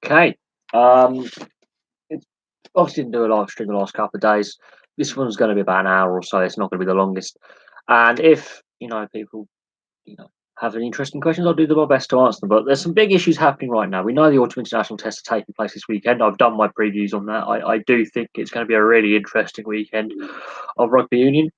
Okay. Um, it's obviously didn't do a live stream the last couple of days. This one's going to be about an hour or so. It's not going to be the longest. And if people have any interesting questions, I'll do my best to answer them. But there's some big issues happening right now. We know the autumn international tests are taking place this weekend. I've done my previews on that. I do think it's going to be a really interesting weekend of rugby union.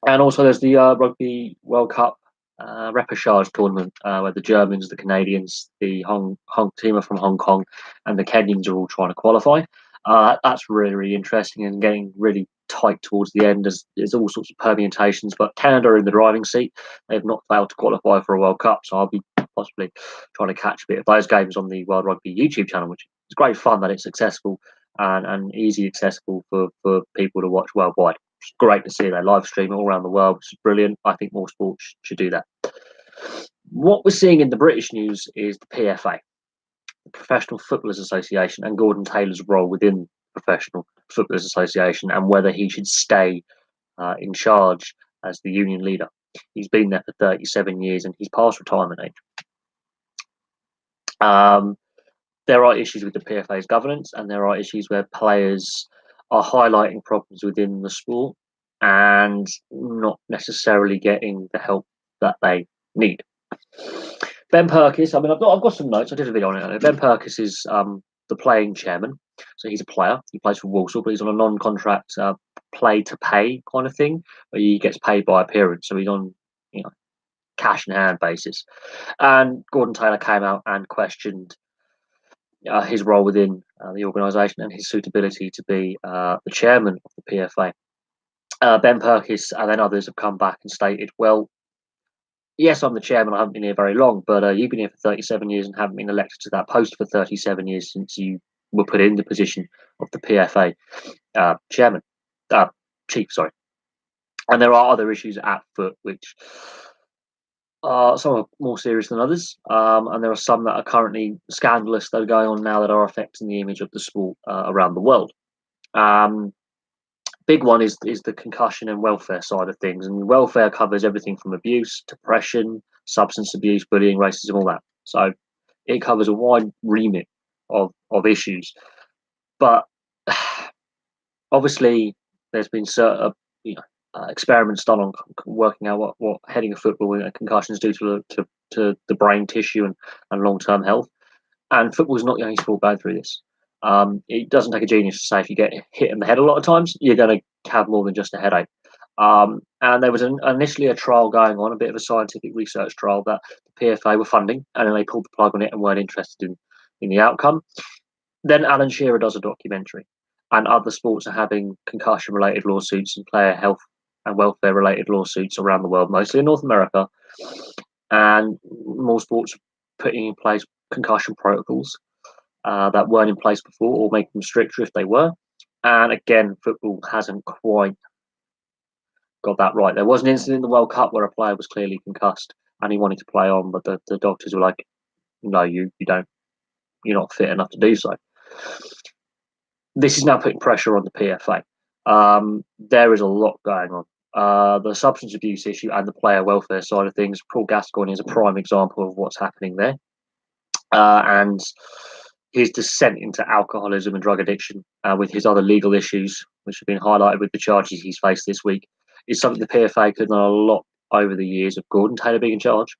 And also, there's the Rugby World Cup repechage tournament where the Germans, the Canadians, the Hong team are from Hong Kong, and the Kenyans are all trying to qualify. That's really, really interesting and getting really tight towards the end. There's all sorts of permutations, but Canada are in the driving seat. They've not failed to qualify for a World Cup, so I'll be possibly trying to catch a bit of those games on the World Rugby YouTube channel, which is great fun that it's accessible and easy accessible for people to watch worldwide. It's great to see they live stream all around the world, which is brilliant. I think more sports should do that. What we're seeing in the British news is the PFA, the Professional Footballers Association, and Gordon Taylor's role within the Professional Footballers Association and whether he should stay in charge as the union leader. He's been there for 37 years and he's past retirement age. There are issues with the PFA's governance, and there are issues where players are highlighting problems within the sport and not necessarily getting the help that they need. Ben Perkis, I've got some notes. I did a video on it. Ben Perkis is the playing chairman, so he's a player. He plays for Walsall, but he's on a non-contract play to pay kind of thing, where he gets paid by appearance. So he's on, cash in hand basis. And Gordon Taylor came out and questioned his role within the organisation and his suitability to be the chairman of the PFA. Ben Perkis and then others have come back and stated, well, yes, I'm the chairman. I haven't been here very long, but you've been here for 37 years and haven't been elected to that post for 37 years since you were put in the position of the PFA chief, sorry. And there are other issues at foot, which some are more serious than others, and there are some that are currently scandalous that are going on now that are affecting the image of the sport around the world. Big one is the concussion and welfare side of things, and welfare covers everything from abuse, depression, substance abuse, bullying, racism, all that. So it covers a wide remit of issues. But obviously, there's been certain experiments done on working out what heading a football with concussions do to the brain tissue and long-term health. And football's not the only sport going through this. It doesn't take a genius to say if you get hit in the head a lot of times, you're going to have more than just a headache. And there was initially a trial going on, a bit of a scientific research trial that the PFA were funding, and then they pulled the plug on it and weren't interested in the outcome. Then Alan Shearer does a documentary, and other sports are having concussion-related lawsuits and player health and welfare-related lawsuits around the world, mostly in North America. And more sports are putting in place concussion protocols that weren't in place before, or make them stricter if they were. And again, football hasn't quite got that right. There was an incident in the World Cup where a player was clearly concussed and he wanted to play on, but the doctors were like, no, you don't, you're not fit enough to do so. This is now putting pressure on the PFA. There is a lot going on. The substance abuse issue and the player welfare side of things. Paul Gascoigne is a prime example of what's happening there. And his descent into alcoholism and drug addiction with his other legal issues, which have been highlighted with the charges he's faced this week, is something the PFA could have done a lot over the years of Gordon Taylor being in charge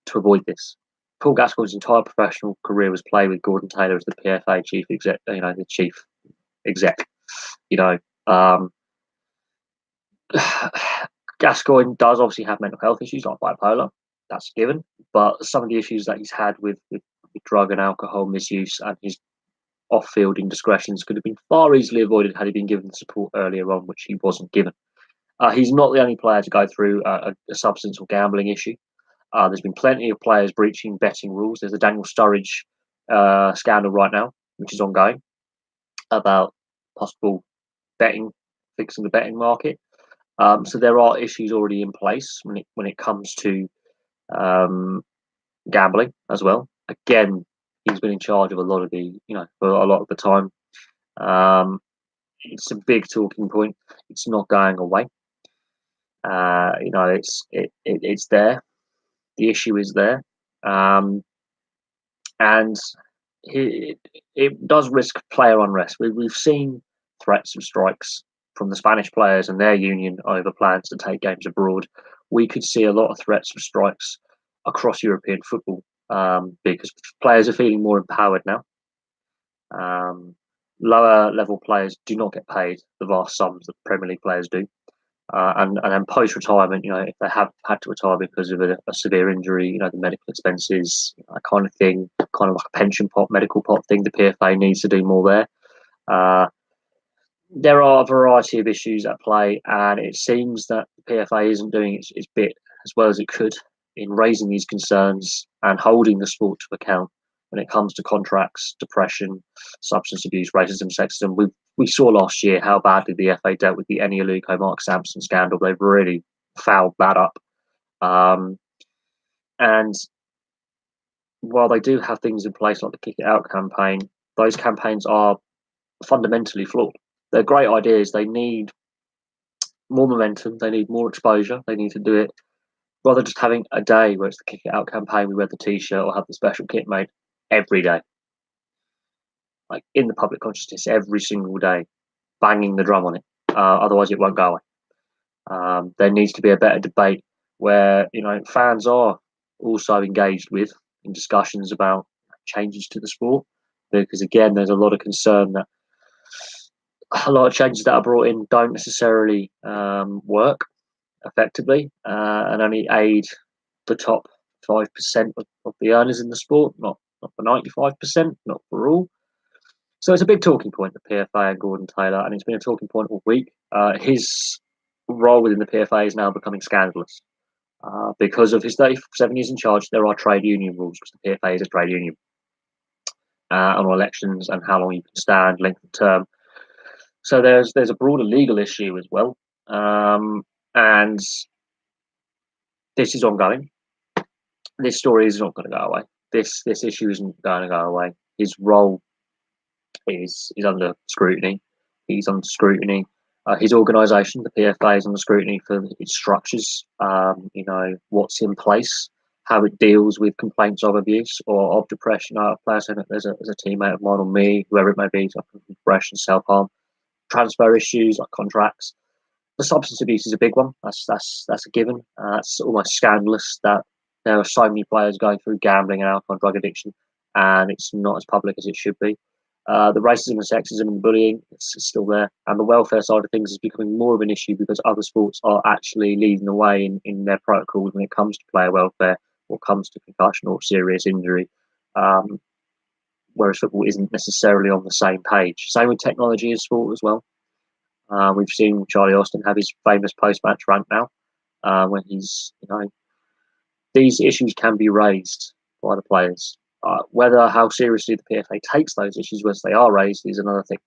to avoid this. Paul Gascoigne's entire professional career was played with Gordon Taylor as the PFA chief exec, the chief exec. Gascoigne does obviously have mental health issues like bipolar, that's given, but some of the issues that he's had with drug and alcohol misuse and his off-field indiscretions could have been far easily avoided had he been given the support earlier on, which he wasn't given. He's not the only player to go through a substance or gambling issue. There's been plenty of players breaching betting rules. There's a Daniel Sturridge scandal right now, which is ongoing, about possible betting, fixing the betting market. So there are issues already in place when it comes to gambling as well. Again, he's been in charge of a lot of for a lot of the time. It's a big talking point. It's not going away. It's there. The issue is there, and it does risk player unrest. We've seen threats of strikes from the Spanish players and their union over plans to take games abroad. We could see a lot of threats of strikes across European football, because players are feeling more empowered now. Lower level players do not get paid the vast sums that Premier League players do. And then post retirement, if they have had to retire because of a severe injury, the medical expenses, that kind of thing, kind of like a pension pot, medical pot thing, the PFA needs to do more there. There are a variety of issues at play, and it seems that the PFA isn't doing its bit as well as it could in raising these concerns and holding the sport to account when it comes to contracts, depression, substance abuse, racism, sexism. We saw last year how badly the FA dealt with the Eni Aluko, Mark Sampson scandal. They've really fouled that up. And while they do have things in place like the Kick It Out campaign, those campaigns are fundamentally flawed. They're great ideas. They need more momentum. They need more exposure. They need to do it rather than just having a day where it's the Kick It Out campaign, we wear the T-shirt or have the special kit made every day. Like in the public consciousness every single day, banging the drum on it. Otherwise, it won't go away. There needs to be a better debate where fans are also engaged with in discussions about changes to the sport, because again, there's a lot of concern that a lot of changes that are brought in don't necessarily work effectively and only aid the top 5% of the earners in the sport, not for 95%, not for all. So it's a big talking point, the PFA and Gordon Taylor, and it's been a talking point all week. His role within the PFA is now becoming scandalous. Because of his 37 years in charge, there are trade union rules, because the PFA is a trade union, on elections and how long you can stand, length of term. So there's a broader legal issue as well. And this is ongoing. This story is not going to go away. This issue isn't going to go away. His role is under scrutiny. He's under scrutiny. His organisation, the PFA, is under scrutiny for its structures. What's in place, how it deals with complaints of abuse or of depression. A player saying that there's a teammate of mine or me, whoever it may be, suffering from depression, self harm, transfer issues like contracts. The substance abuse is a big one. That's a given. It's almost scandalous that there are so many players going through gambling and alcohol and drug addiction, and it's not as public as it should be. The racism and sexism and bullying is still there, and the welfare side of things is becoming more of an issue because other sports are actually leading the way in their protocols when it comes to player welfare or comes to concussion or serious injury, whereas football isn't necessarily on the same page. Same with technology in sport as well. We've seen Charlie Austin have his famous post-match rant now, when he's, these issues can be raised by the players. Whether how seriously the PFA takes those issues once they are raised is another thing.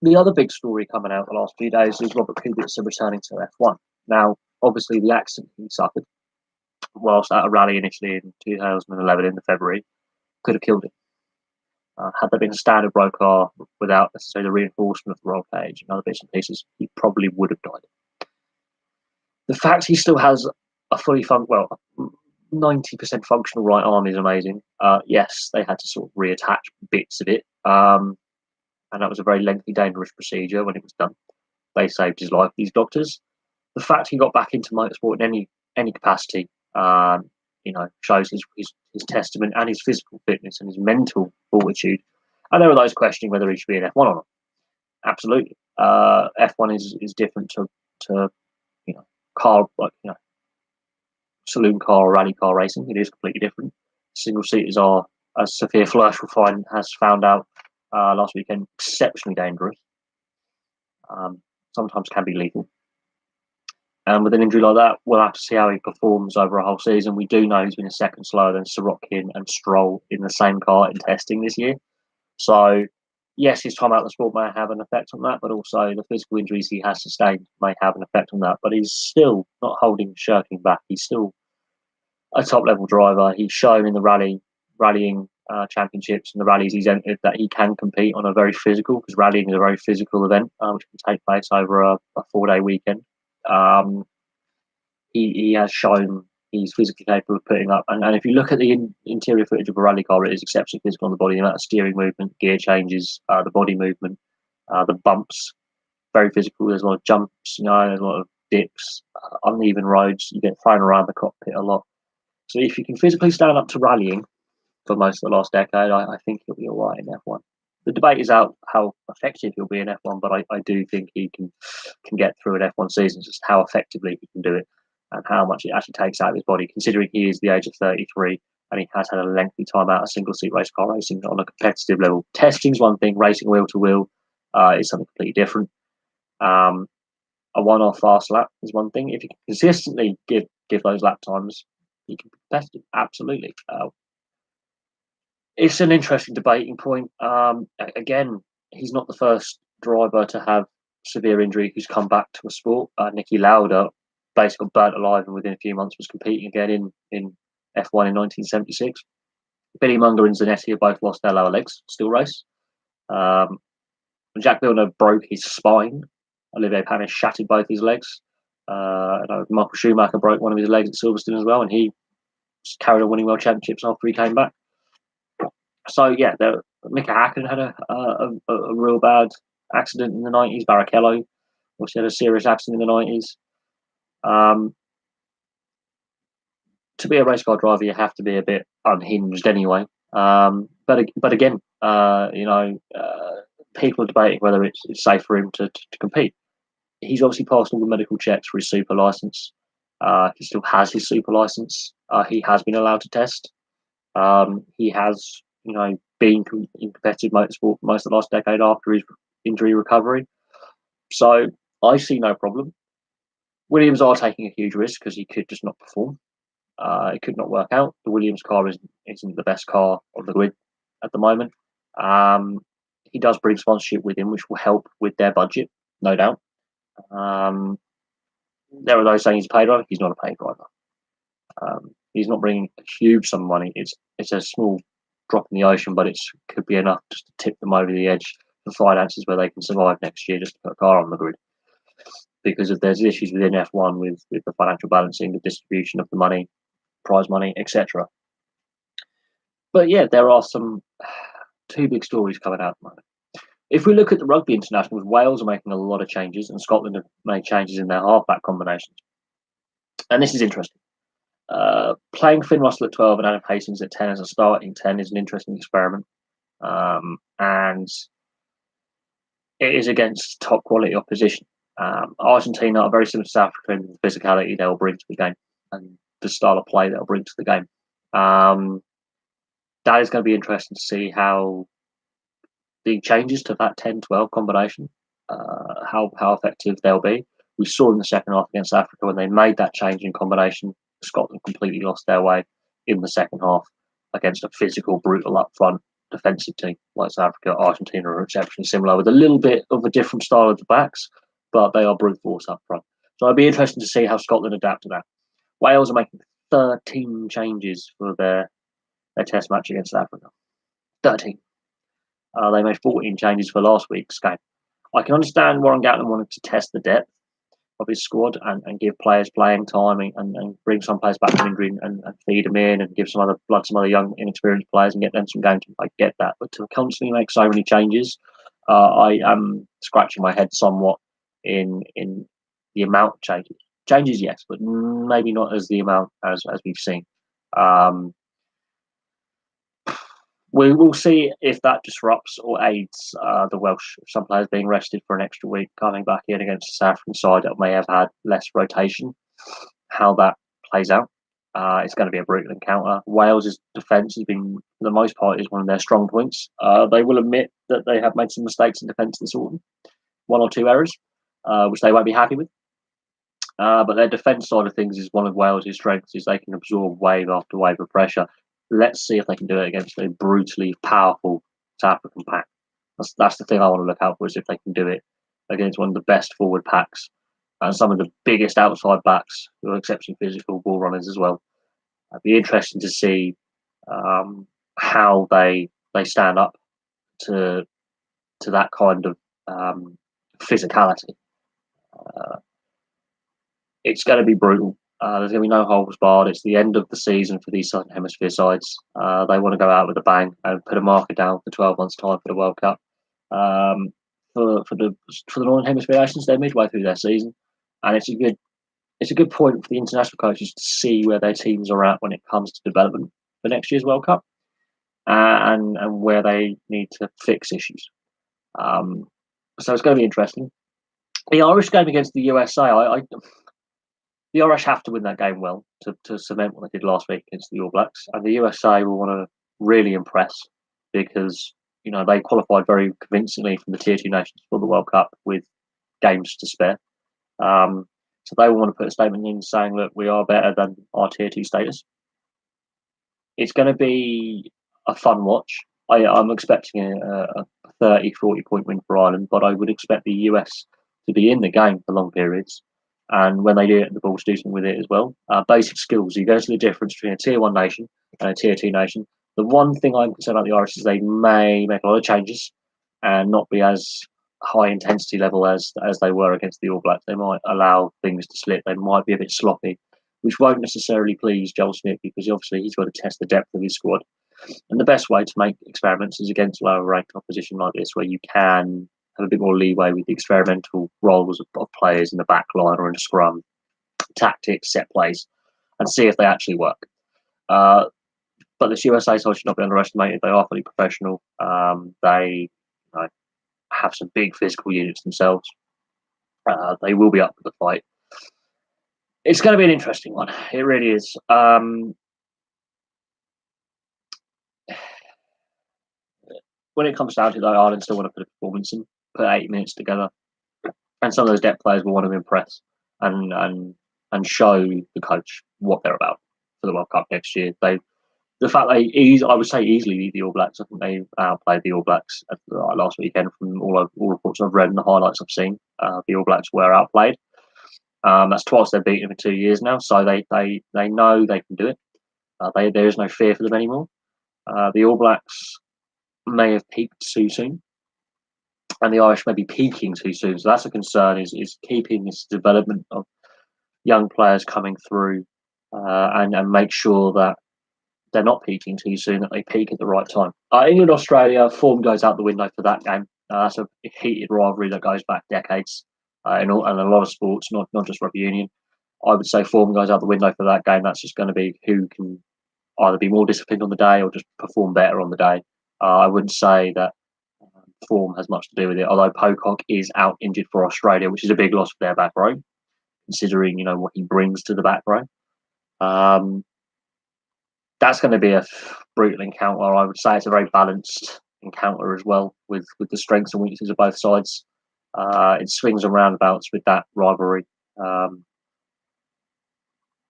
The other big story coming out the last few days is Robert Kubica returning to F1. Now, obviously, the accident he suffered whilst at a rally initially in 2011 in February could have killed him. Had there been a standard road car without necessarily the reinforcement of the roll cage and other bits and pieces, he probably would have died. The fact he still has a fully 90% functional right arm is amazing. Yes, they had to sort of reattach bits of it, and that was a very lengthy, dangerous procedure when it was done. They saved his life, these doctors. The fact he got back into motorsport in any capacity, shows his testament and his physical fitness and his mental fortitude. And there are those questioning whether he should be in F1 or not. Absolutely, F1 is different to car, saloon car or rally car racing. It is completely different. Single seaters are, as Sophia Flörsch has found out last weekend, exceptionally dangerous. Sometimes can be lethal. And with an injury like that, we'll have to see how he performs over a whole season. We do know he's been a second slower than Sorokin and Stroll in the same car in testing this year. So, yes, his time out of the sport may have an effect on that, but also the physical injuries he has sustained may have an effect on that. But he's still not shirking back. He's still a top-level driver. He's shown in the rallying championships and the rallies he's entered that he can compete on a very physical, because rallying is a very physical event, which can take place over a 4-day weekend. He has shown he's physically capable of putting up. And if you look at the interior footage of a rally car, it is exceptionally physical on the body. The amount of steering movement, gear changes, the body movement, the bumps, very physical. There's a lot of jumps, there's a lot of dips, uneven roads. You get thrown around the cockpit a lot. So if you can physically stand up to rallying for most of the last decade, I think he'll be all right in F1. The debate is out how effective he'll be in F1, but I do think he can get through an F1 season, just how effectively he can do it and how much it actually takes out of his body, considering he is the age of 33 and he has had a lengthy time out of single-seat race car racing on a competitive level. Testing's one thing, racing wheel-to-wheel is something completely different. A one-off fast lap is one thing. If you can consistently give those lap times, you can be competitive, absolutely. It's an interesting debating point. Again, he's not the first driver to have severe injury who's come back to a sport. Niki Lauda basically got burnt alive and within a few months was competing again in F1 in 1976. Billy Munger and Zanetti have both lost their lower legs, still race. Jacques Villeneuve broke his spine. Olivier Panis shattered both his legs. Michael Schumacher broke one of his legs at Silverstone as well, and he carried on winning world championships after he came back. So yeah, Mika Hakkinen had a real bad accident in the 90s. Barrichello also had a serious accident in the 90s. To be a race car driver, you have to be a bit unhinged anyway. But again, people are debating whether it's safe for him to compete. He's obviously passed all the medical checks for his super license. He still has his super license. He has been allowed to test. He has, been in competitive motorsport for most of the last decade after his injury recovery. So I see no problem. Williams are taking a huge risk because he could just not perform. It could not work out. The Williams car isn't the best car on the grid at the moment. He does bring sponsorship with him, which will help with their budget, no doubt. There are those saying he's a paid driver. He's not a paid driver. He's not bringing a huge sum of money. It's a small drop in the ocean, but it could be enough just to tip them over the edge for finances where they can survive next year just to put a car on the grid. Because if there's issues within F1 with the financial balancing, the distribution of the money, prize money, etc. But yeah, there are two big stories coming out at the moment. If we look at the rugby internationals, Wales are making a lot of changes, and Scotland have made changes in their halfback combinations. And this is interesting. Playing Finn Russell at 12 and Adam Hastings at 10 as a starting 10 is an interesting experiment. And it is against top quality opposition. Argentina are very similar to South Africa in the physicality they'll bring to the game and the style of play they'll bring to the game. That is going to be interesting to see how the changes to that 10-12 combination, how effective they'll be. We saw in the second half against Africa when they made that change in combination, Scotland completely lost their way in the second half against a physical, brutal up front defensive team like South Africa. Argentina are exceptionally similar with a little bit of a different style of the backs, but they are brute force up front. So it'll be interesting to see how Scotland adapt to that. Wales are making 13 changes for their test match against Africa. 13. They made 14 changes for last week's game. I can understand Warren Gatland wanted to test the depth of his squad and give players playing time and bring some players back from injury and feed them in and give some other young inexperienced players and get them some game time. I get that, but to constantly make so many changes, I am scratching my head somewhat in the amount of changes. Changes, yes, but maybe not as the amount as we've seen. We will see if that disrupts or aids the Welsh. Some players being rested for an extra week, coming back in against the South African side that may have had less rotation. How that plays out, it's going to be a brutal encounter. Wales' defence has been, for the most part, is one of their strong points. They will admit that they have made some mistakes in defence this autumn, one or two errors, which they won't be happy with. But their defence side of things is one of Wales' strengths, is they can absorb wave after wave of pressure. Let's see if they can do it against a brutally powerful South African pack. That's the thing I want to look out for, is if they can do it against one of the best forward packs and some of the biggest outside backs who are exceptionally physical ball runners as well. It'd be interesting to see how they stand up to that kind of physicality. It's going to be brutal. There's going to be no holds barred. It's the end of the season for these Southern Hemisphere sides. They want to go out with a bang and put a marker down for 12 months' time for the World Cup. For the Northern Hemisphere nations, they're midway through their season, and it's a good point for the international coaches to see where their teams are at when it comes to development for next year's World Cup, and where they need to fix issues. So it's going to be interesting. The Irish game against the USA, the Irish have to win that game well to cement what they did last week against the All Blacks, and the USA will want to really impress because they qualified very convincingly from the Tier 2 nations for the World Cup with games to spare. So they will want to put a statement in saying, look, we are better than our Tier 2 status. It's going to be a fun watch. I'm expecting a 30, 40 point win for Ireland, but I would expect the US to be in the game for long periods. And when they do it, the ball to do something with it as well. Basic skills. You go to the difference between a Tier 1 nation and a Tier 2 nation. The one thing I'm concerned about the Irish is they may make a lot of changes and not be as high intensity level as they were against the All Blacks. They might allow things to slip. They might be a bit sloppy, which won't necessarily please Joel Smith because obviously he's got to test the depth of his squad. And the best way to make experiments is against lower ranked opposition like this, where you can have a bit more leeway with the experimental roles of players in the back line or in a scrum, tactics, set plays, and see if they actually work. But this USA side should not be underestimated. They are fully professional. They have some big physical units themselves. They will be up for the fight. It's going to be an interesting one. It really is. When it comes down to it, though, Ireland still want to put a performance in, put 80 minutes together, and some of those depth players will want to impress and show the coach what they're about for the World Cup next year. The fact I would say easily beat the All Blacks. I think they outplayed the All Blacks last weekend. From all reports I've read and the highlights I've seen, the All Blacks were outplayed. That's twice they've beaten them in 2 years now, so they know they can do it. There is no fear for them anymore. The All Blacks may have peaked too soon, and the Irish may be peaking too soon. So that's a concern: is keeping this development of young players coming through, and make sure that they're not peaking too soon, that they peak at the right time. England, Australia, form goes out the window for that game. That's a heated rivalry that goes back decades in a lot of sports, not just rugby union. I would say form goes out the window for that game. That's just going to be who can either be more disciplined on the day or just perform better on the day. I wouldn't say that form has much to do with it, although Pocock is out injured for Australia, which is a big loss for their back row, considering what he brings to the back row. That's going to be a brutal encounter. I would say it's a very balanced encounter as well, with the strengths and weaknesses of both sides. It swings and roundabouts with that rivalry.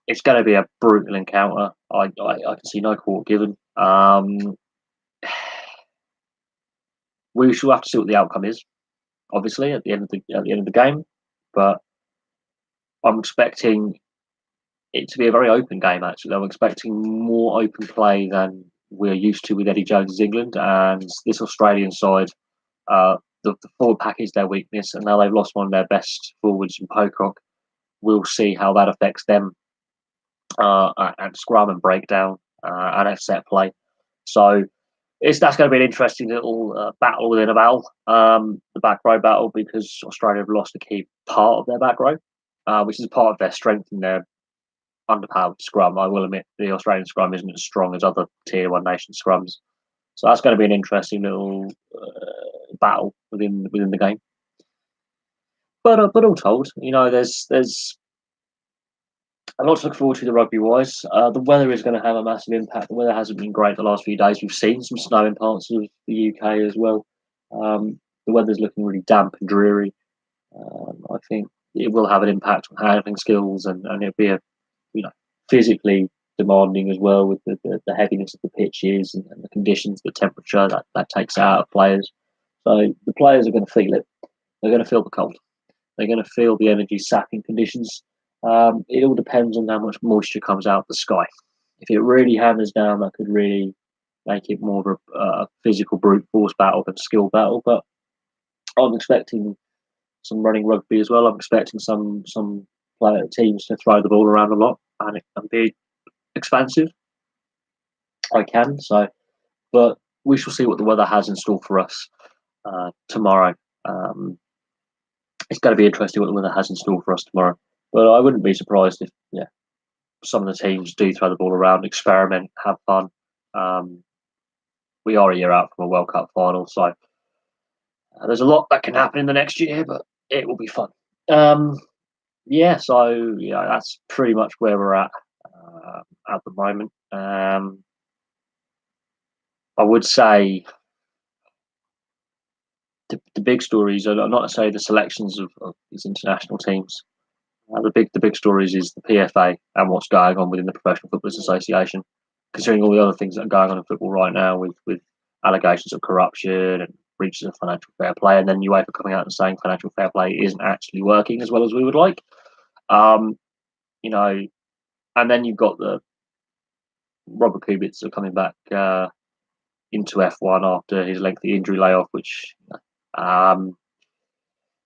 It's going to be a brutal encounter. I can see no court given. We shall have to see what the outcome is, obviously, at the end of the game. But I'm expecting it to be a very open game. Actually, I'm expecting more open play than we're used to with Eddie Jones's England, and this Australian side. The forward pack is their weakness, and now they've lost one of their best forwards in Pocock. We'll see how that affects them at scrum and breakdown and at set play. So that's going to be an interesting little battle within a battle, the back row battle, because Australia have lost a key part of their back row, which is part of their strength in their underpowered scrum. I will admit the Australian scrum isn't as strong as other Tier 1 nation scrums. So that's going to be an interesting little battle within the game. But all told, there's a lot to look forward to the rugby wise. The weather is going to have a massive impact. The weather hasn't been great the last few days. We've seen some snow in parts of the UK as well. The weather's looking really damp and dreary. I think it will have an impact on handling skills, and it'll be a physically demanding as well, with the heaviness of the pitches and the conditions, the temperature that takes out of players. So the players are going to feel it. They're going to feel the cold. They're going to feel the energy sapping conditions. It all depends on how much moisture comes out of the sky. If it really hammers down, that could really make it more of a physical brute force battle than a skill battle. But I'm expecting some running rugby as well. I'm expecting some teams to throw the ball around a lot. and be expansive. I can so, but we shall see what the weather has in store for us tomorrow. It's going to be interesting what the weather has in store for us tomorrow. But I wouldn't be surprised if some of the teams do throw the ball around, experiment, have fun. We are a year out from a World Cup final, so there's a lot that can happen in the next year, but it will be fun. So that's pretty much where we're at the moment. I would say the big stories are not to say the selections of these international teams. The big stories is the PFA and what's going on within the Professional Footballers Association, considering all the other things that are going on in football right now with allegations of corruption and breaches of financial fair play, and then UEFA coming out and saying financial fair play isn't actually working as well as we would like. You know, and then you've got the Robert Kubica coming back into F1 after his lengthy injury layoff, which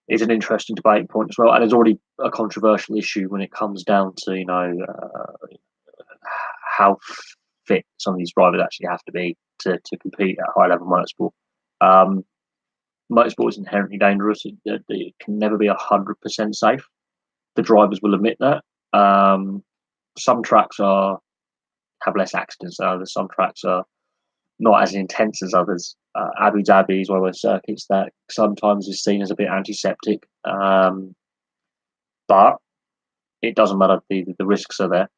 is an interesting debate point as well. And there's already a controversial issue when it comes down to how fit some of these drivers actually have to be to compete at high level motorsport. Motorsport is inherently dangerous. It can never be 100% safe. The drivers will admit that. Some tracks have less accidents than others. Some tracks are not as intense as others. Abu Dhabi is one of those circuits that sometimes is seen as a bit antiseptic, but it doesn't matter. The risks are there.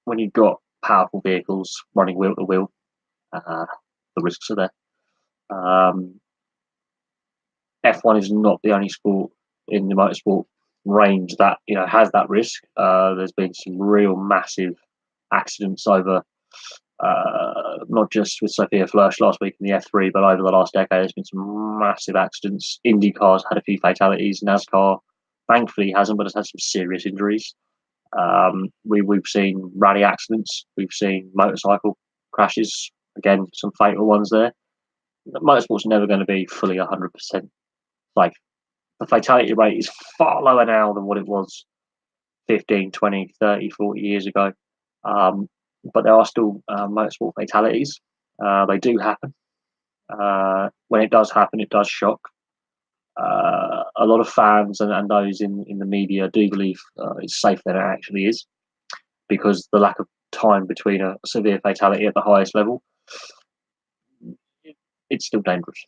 When you've got powerful vehicles running wheel to wheel, the risks are there. F1 is not the only sport in the motorsport range that has that risk. There's been some real massive accidents over, not just with Sophia Flörsch last week in the F3, but over the last decade, there's been some massive accidents. IndyCar's had a few fatalities. NASCAR, thankfully, hasn't, but has had some serious injuries. We've seen rally accidents. We've seen motorcycle crashes. Again, some fatal ones there. Motorsport's never going to be fully 100% safe. The fatality rate is far lower now than what it was 15, 20, 30, 40 years ago. But there are still motorsport fatalities. They do happen. When it does happen, it does shock. A lot of fans and those in the media do believe it's safer than it actually is, because the lack of time between a severe fatality at the highest level, it's still dangerous.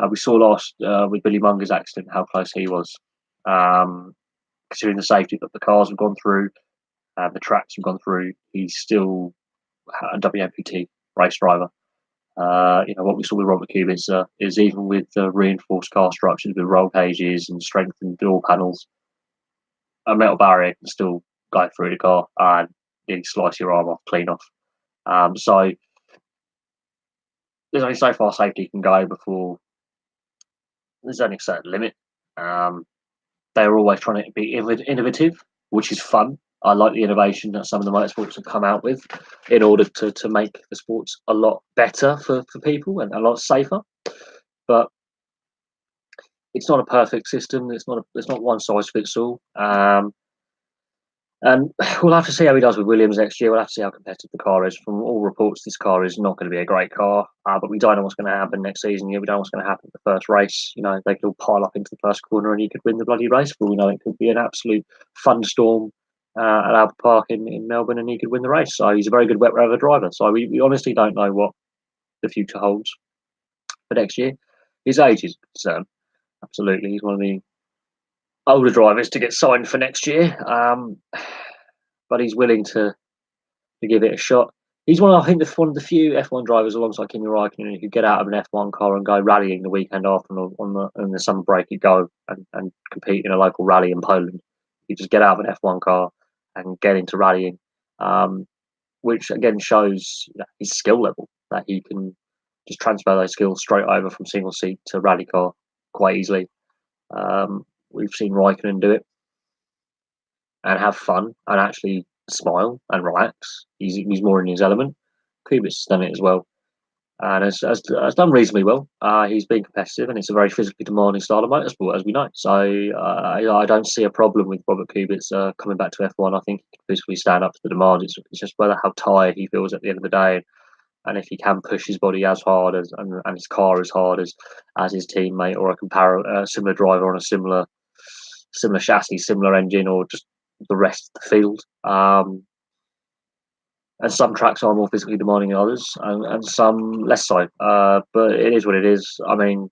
We saw last with Billy Munger's accident how close he was. Considering the safety that the cars have gone through, the tracks have gone through, he's still a WMPT race driver. What we saw with Robert Kubica is even with reinforced car structures with roll cages and strengthened door panels, a metal barrier can still go through the car and nearly slice your arm off clean off. So there's only so far safety can go before there's only a certain limit. They're always trying to be innovative, which is fun. I like the innovation that some of the motorsports have come out with in order to make the sports a lot better for people and a lot safer. But it's not a perfect system. It's not one size fits all. And we'll have to see how he does with Williams next year. We'll have to see how competitive the car is. From all reports, this car is not going to be a great car. But we don't know what's going to happen next season. We don't know what's going to happen at the first race. They could all pile up into the first corner and he could win the bloody race. But we know it could be an absolute thunderstorm at Albert Park in Melbourne and he could win the race. So he's a very good wet weather driver. So we honestly don't know what the future holds for next year. His age is a concern. Absolutely. He's one of the older drivers to get signed for next year. But he's willing to give it a shot. He's one of the few F1 drivers alongside Kimi Raikkonen who get out of an F1 car and go rallying the weekend after on the summer break. You go and compete in a local rally in Poland. You just get out of an F1 car and get into rallying, which again shows his skill level, that he can just transfer those skills straight over from single seat to rally car quite easily. We've seen Raikkonen do it and have fun and actually smile and relax. He's more in his element. Kubica's done it as well. and has done reasonably well. He's been competitive, and it's a very physically demanding style of motorsport, as we know. So I don't see a problem with Robert Kubica coming back to F1. I think he can physically stand up to the demand. It's just whether how tired he feels at the end of the day, and if he can push his body as hard as and his car as hard as his teammate or a similar driver on a similar chassis, similar engine, or just the rest of the field. And some tracks are more physically demanding than others, and some less so. But it is what it is. I mean,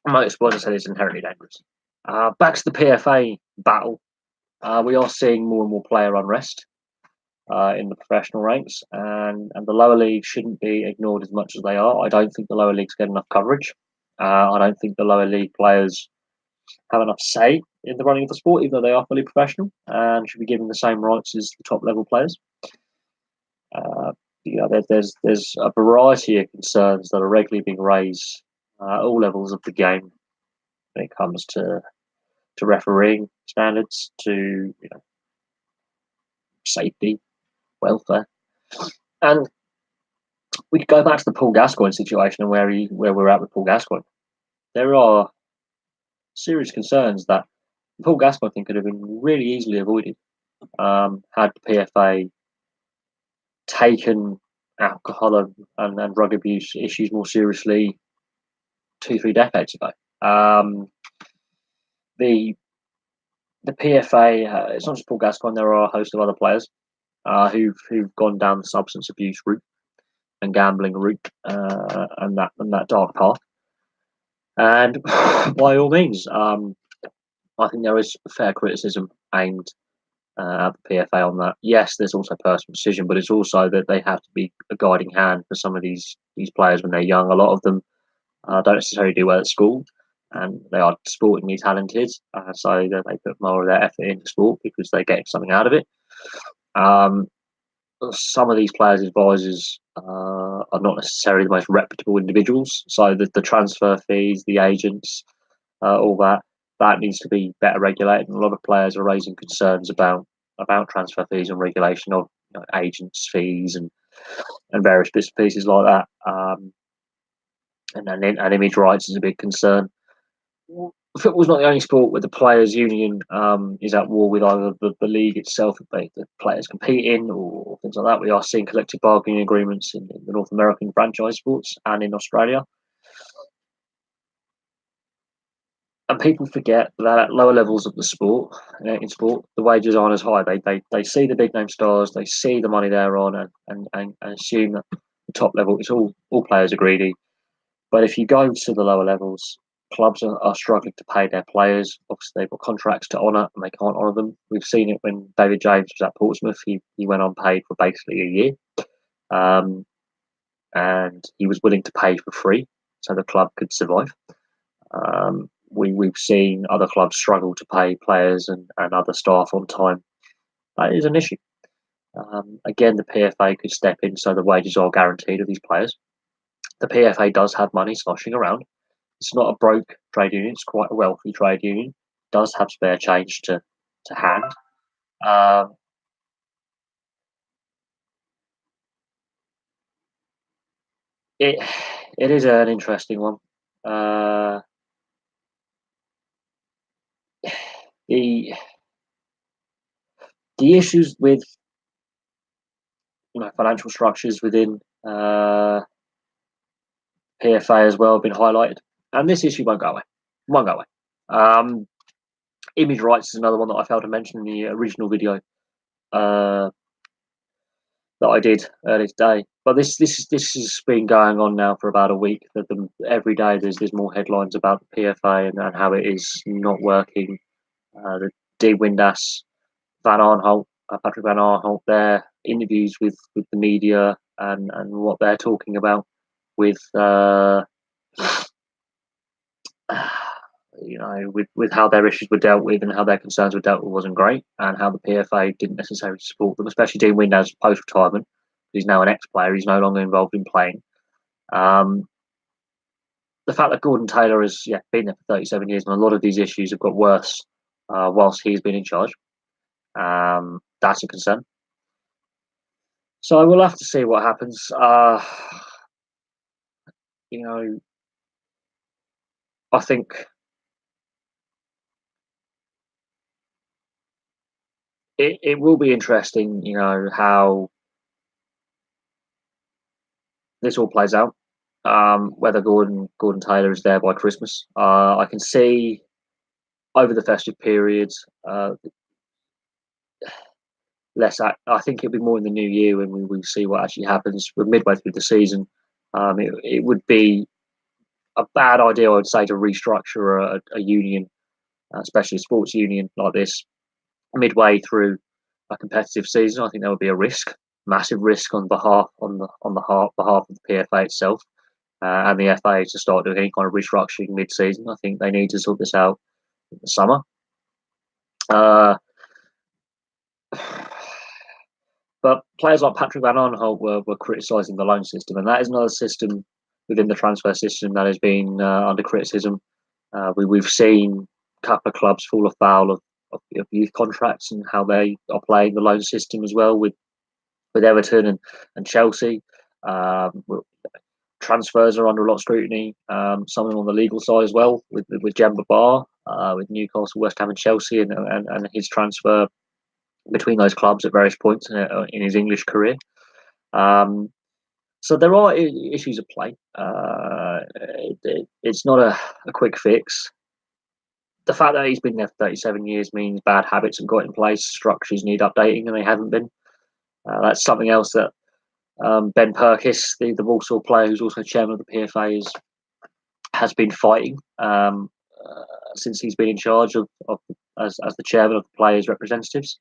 motorsport, as I said, is inherently dangerous. Back to the PFA battle. We are seeing more and more player unrest in the professional ranks, and the lower leagues shouldn't be ignored as much as they are. I don't think the lower leagues get enough coverage. I don't think the lower league players have enough say in the running of the sport, even though they are fully professional and should be given the same rights as the top level players. There's a variety of concerns that are regularly being raised at all levels of the game when it comes to refereeing standards, to safety, welfare, and we could go back to the Paul Gascoigne situation and where we're at with Paul Gascoigne. There are serious concerns that Paul Gascoigne thing could have been really easily avoided had the PFA taken alcohol and drug abuse issues more seriously 2-3 decades ago. The PFA, it's not just Paul Gascoigne. There are a host of other players who've gone down the substance abuse route and gambling route, and that dark path. And by all means, I think there is fair criticism aimed at the PFA on that. Yes, there's also personal decision, but it's also that they have to be a guiding hand for some of these players when they're young. A lot of them don't necessarily do well at school, and they are sportingly talented, so that they put more of their effort into sport because they get something out of it. Some of these players' advisors are not necessarily the most reputable individuals, so the transfer fees, the agents, all that needs to be better regulated. And a lot of players are raising concerns about transfer fees and regulation of agents' fees and various bits and pieces like that. And image rights is a big concern. Football's not the only sport where the players' union is at war with either the league itself that the players compete in or things like that. We are seeing collective bargaining agreements in the North American franchise sports and in Australia. And people forget that at lower levels of the sport, in sport, the wages aren't as high. They see the big name stars, they see the money they're on, and assume that the top level, it's all players are greedy. But if you go to the lower levels, clubs are struggling to pay their players. Obviously, they've got contracts to honour, and they can't honour them. We've seen it when David James was at Portsmouth. He went unpaid for basically a year, and he was willing to pay for free so the club could survive. We've seen other clubs struggle to pay players and other staff on time. That is an issue. Again, the PFA could step in so the wages are guaranteed of these players. The PFA does have money sloshing around. It's not a broke trade union. It's quite a wealthy trade union. It does have spare change to hand. It is an interesting one. The issues with financial structures within PFA as well have been highlighted, and this issue won't go away. Won't go away. Image rights is another one that I failed to mention in the original video that I did earlier today. But this has been going on now for about a week. Every day there's more headlines about the PFA and how it is not working. The D Windass, Van Arnholt, Patrick Van Arnholt, their interviews with the media and what they're talking about with with how their issues were dealt with and how their concerns were dealt with wasn't great, and how the PFA didn't necessarily support them, especially Dean Windass post-retirement. He's now an ex-player. He's no longer involved in playing. The fact that Gordon Taylor has been there for 37 years, and a lot of these issues have got worse whilst he's been in charge, that's a concern. So we'll have to see what happens. you know, I think it will be interesting, how this all plays out. Whether Gordon Taylor is there by Christmas, I can see over the festive periods. Less. I think it'll be more in the new year when we see what actually happens. We're midway through the season. It would be a bad idea, I would say, to restructure a union, especially a sports union like this, midway through a competitive season. I think there would be a risk, massive risk behalf of the PFA itself, and the FA to start doing any kind of restructuring mid-season. I think they need to sort this out in the summer. Uh, but players like Patrick Van Aanholt were criticising the loan system, and that is another system within the transfer system that has been under criticism. We've seen a couple of clubs fall afoul of youth contracts and how they are playing the loan system as well with Everton and Chelsea. Transfers are under a lot of scrutiny. Some of them on the legal side as well, with Jemba Bar, with Newcastle, West Ham, and Chelsea, and his transfer between those clubs at various points in his English career. So there are issues at play. It's not a quick fix. The fact that he's been there for 37 years means bad habits have got in place, structures need updating, and they haven't been. That's something else that Ben Purkis, the Walsall player who's also chairman of the PFA, has been fighting since he's been in charge as the chairman of the players' representatives.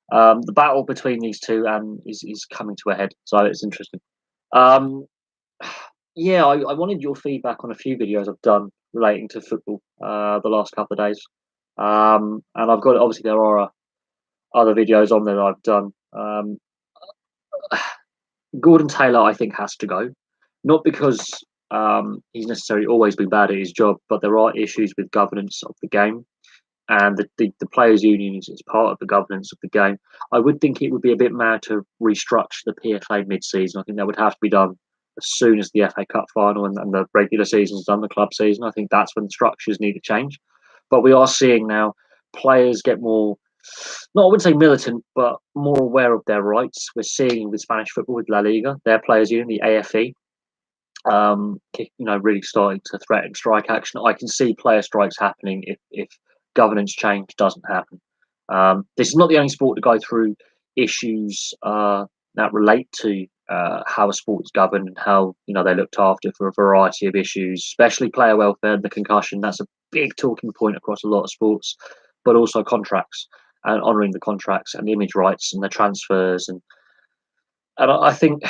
The battle between these two is coming to a head, so it's interesting. Yeah, I wanted your feedback on a few videos I've done relating to football the last couple of days, and I've got obviously there are other videos on there that I've done. Gordon Taylor, I think, has to go, not because he's necessarily always been bad at his job, but there are issues with governance of the game, and the players' union is part of the governance of the game. I would think it would be a bit mad to restructure the PFA mid-season. I think that would have to be done as soon as the FA Cup final and the regular season's done, the club season. I think that's when the structures need to change. But we are seeing now players get more, not I wouldn't say militant, but more aware of their rights. We're seeing with Spanish football, with La Liga, their players union, the AFE, really starting to threaten strike action. I can see player strikes happening if governance change doesn't happen. This is not the only sport to go through issues that relate to how a sport is governed and how they're looked after for a variety of issues, especially player welfare and the concussion. That's a big talking point across a lot of sports, but also contracts and honouring the contracts and image rights and the transfers and I think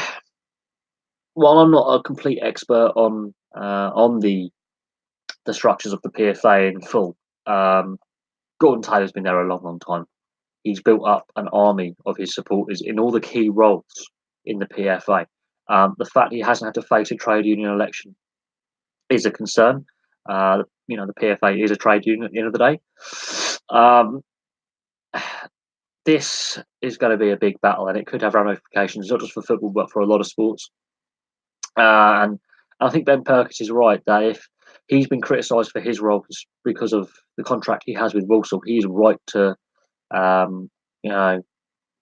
while I'm not a complete expert on the structures of the PFA in full, Gordon Taylor's been there a long, long time. He's built up an army of his supporters in all the key roles in the PFA. The fact he hasn't had to face a trade union election is a concern. The PFA is a trade union at the end of the day. This is going to be a big battle, and it could have ramifications not just for football but for a lot of sports. And I think Ben Purkis is right that if he's been criticised for his role because of the contract he has with Walsall, he's right to,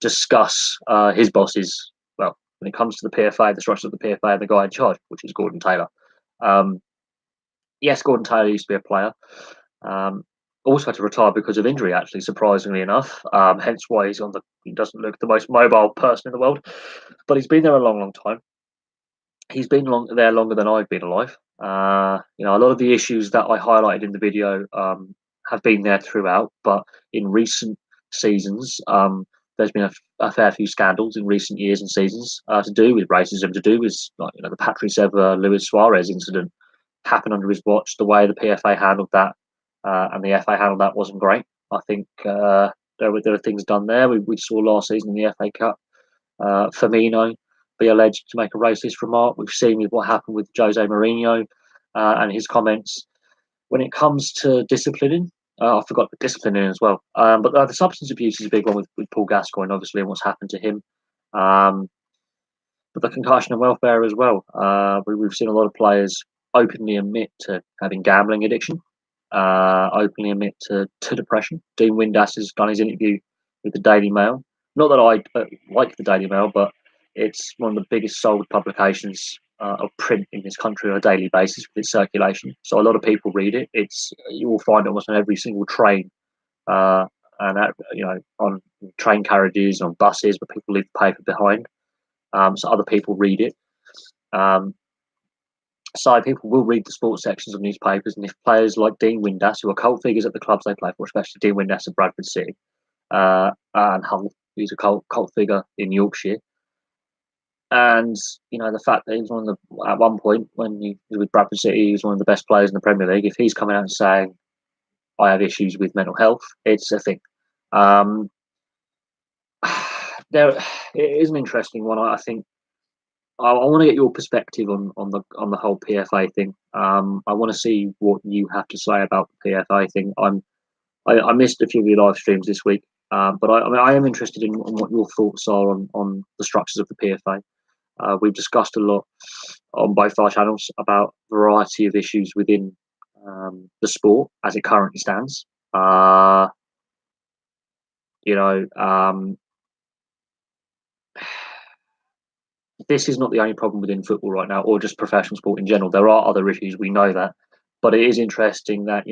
discuss his bosses. Well, when it comes to the PFA, the structure of the PFA, and the guy in charge, which is Gordon Taylor. Yes, Gordon Taylor used to be a player. Also had to retire because of injury, actually, surprisingly enough. Hence why he doesn't look the most mobile person in the world. But he's been there a long, long time. He's been there longer than I've been alive. A lot of the issues that I highlighted in the video have been there throughout, but in recent seasons, there's been a fair few scandals in recent years and seasons to do with racism, to do with the Patrice Evra, Luis Suarez incident happened under his watch. The way the PFA handled that and the FA handled that wasn't great. I think there were things done there. We saw last season in the FA Cup, Firmino be alleged to make a racist remark. We've seen with what happened with Jose Mourinho and his comments. When it comes to disciplining, I forgot the disciplining as well. But the substance abuse is a big one with Paul Gascoigne, obviously, and what's happened to him. but the concussion and welfare as well. We've seen a lot of players openly admit to having gambling addiction, openly admit to depression. Dean Windass has done his interview with the Daily Mail. Not that I like the Daily Mail, but it's one of the biggest sold publications of print in this country on a daily basis with its circulation. So a lot of people read it. You will find it almost on every single train, and on train carriages, on buses, but people leave the paper behind. So other people read it. So people will read the sports sections of newspapers, and if players like Dean Windass, who are cult figures at the clubs they play for, especially Dean Windass at Bradford City, and Hull, who's a cult figure in Yorkshire, and the fact that he was at one point when he was with Bradford City, he was one of the best players in the Premier League. If he's coming out and saying, "I have issues with mental health," it's a thing. There, it is an interesting one. I think I want to get your perspective on the whole PFA thing. I want to see what you have to say about the PFA thing. I missed a few of your live streams this week, but I am interested in what your thoughts are on the structures of the PFA. We've discussed a lot on both our channels about a variety of issues within the sport as it currently stands. This is not the only problem within football right now, or just professional sport in general. There are other issues, we know that, but it is interesting that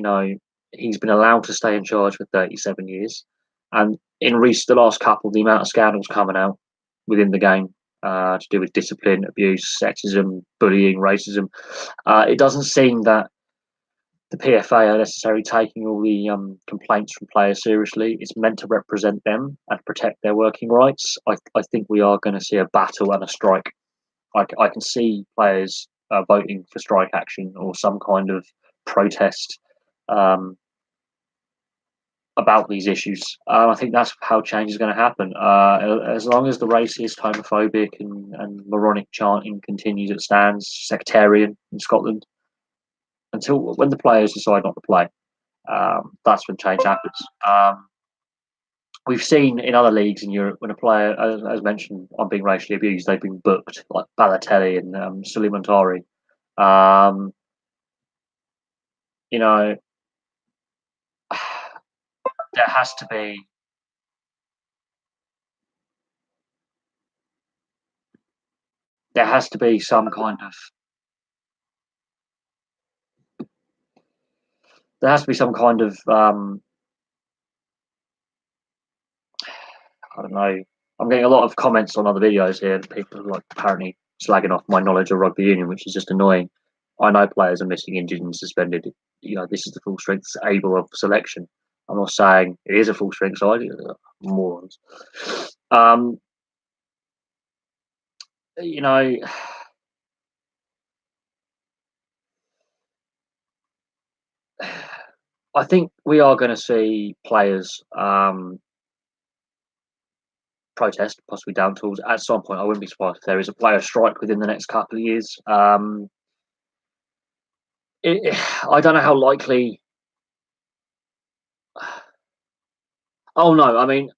he's been allowed to stay in charge for 37 years, and in the last couple, the amount of scandals coming out within the game to do with discipline, abuse, sexism, bullying, racism, it doesn't seem that the PFA are necessarily taking all the complaints from players seriously. It's meant to represent them and protect their working rights. I think we are going to see a battle and a strike. I can see players voting for strike action or some kind of protest about these issues. I think that's how change is going to happen. As long as the racist, homophobic, and moronic chanting continues, it stands sectarian in Scotland until when the players decide not to play. That's when change happens. We've seen in other leagues in Europe when a player, as mentioned, on being racially abused, they've been booked, like Balotelli and Suleiman Tari. You know, there has to be some kind of I don't know. I'm getting a lot of comments on other videos here. People are like apparently slagging off my knowledge of rugby union, which is just annoying. I know players are missing, injured, and suspended. This is the full strength able of selection. I'm not saying it is a full strength side. Morons. Um, you know, I think we are going to see players protest, possibly down tools at some point. I wouldn't be surprised if there is a player strike within the next couple of years. I don't know how likely. Oh no, I mean,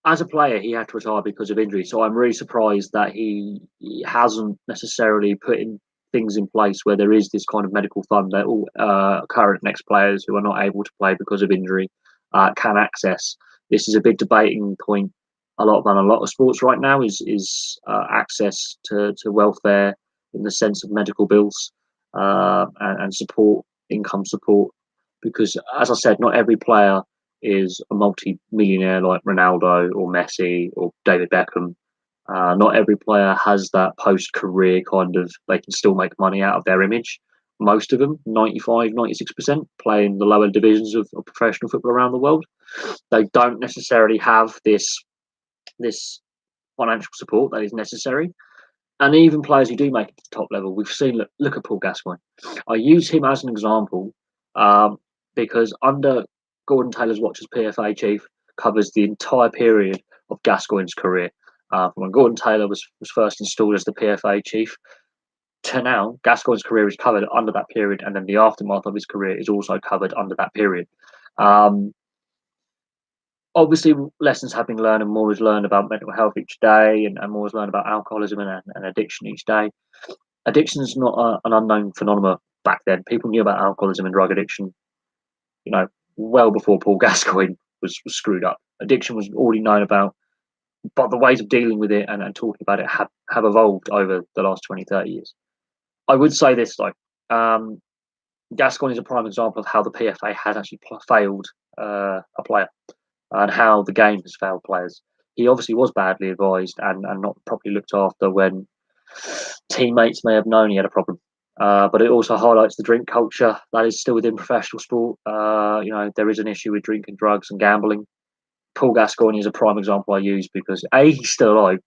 as a player, he had to retire because of injury. So I'm really surprised that he hasn't necessarily put in things in place where there is this kind of medical fund that all current next players who are not able to play because of injury can access. This is a big debating point. A lot of sports right now is access to welfare in the sense of medical bills and support, income support, because as I said, not every player is a multi-millionaire like Ronaldo or Messi or David Beckham. Not every player has that post-career kind of, they can still make money out of their image. Most of them, 95, 96%, play in the lower divisions of professional football around the world. They don't necessarily have this financial support that is necessary. And even players who do make it to the top level, we've seen, look at Paul Gascoigne. I use him as an example because under Gordon Taylor's watch as PFA chief covers the entire period of Gascoigne's career. From when Gordon Taylor was first installed as the PFA chief to now, Gascoigne's career is covered under that period, and then the aftermath of his career is also covered under that period. Obviously, lessons have been learned, and more is learned about mental health each day, and more is learned about alcoholism and addiction each day. Addiction is not an unknown phenomenon back then. People knew about alcoholism and drug addiction, you know, well before Paul Gascoigne was screwed up. Addiction was already known about, but the ways of dealing with it and talking about it have evolved over the last 20, 30 years. I would say this, though. Gascoigne is a prime example of how the PFA has actually failed a player and how the game has failed players. He obviously was badly advised and not properly looked after when teammates may have known he had a problem. But it also highlights the drink culture that is still within professional sport. There is an issue with drinking, drugs, and gambling. Paul Gascoigne is a prime example I use because A, he's still alive,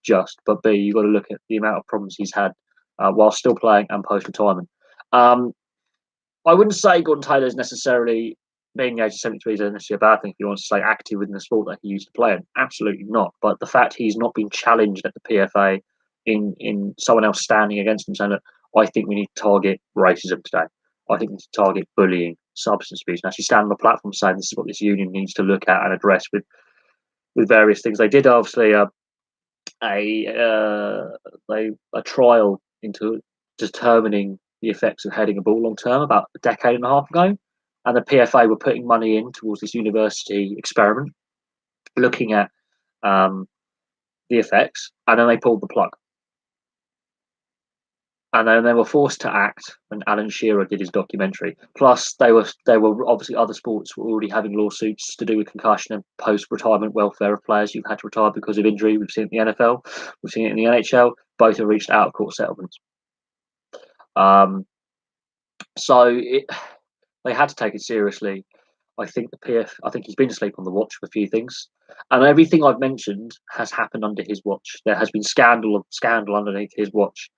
but B, you've got to look at the amount of problems he's had while still playing and post retirement. I wouldn't say Gordon Taylor is necessarily being the age of 73 is necessarily a bad thing if you want to stay active within the sport that he used to play in. Absolutely not. But the fact he's not been challenged at the PFA in someone else standing against him saying that I think we need to target racism today. I think we need to target bullying, substance abuse, and actually stand on the platform saying this is what this union needs to look at and address with various things. They did obviously a trial into determining the effects of heading a ball long term about a decade and a half ago, and the PFA were putting money in towards this university experiment, looking at the effects, and then they pulled the plug. And then they were forced to act when Alan Shearer did his documentary. Plus, they were obviously other sports were already having lawsuits to do with concussion and post-retirement welfare of players who've had to retire because of injury. We've seen it in the NFL, we've seen it in the NHL. Both have reached out-of-court settlements. They had to take it seriously. I think I think he's been asleep on the watch for a few things, and everything I've mentioned has happened under his watch. There has been scandal underneath his watch,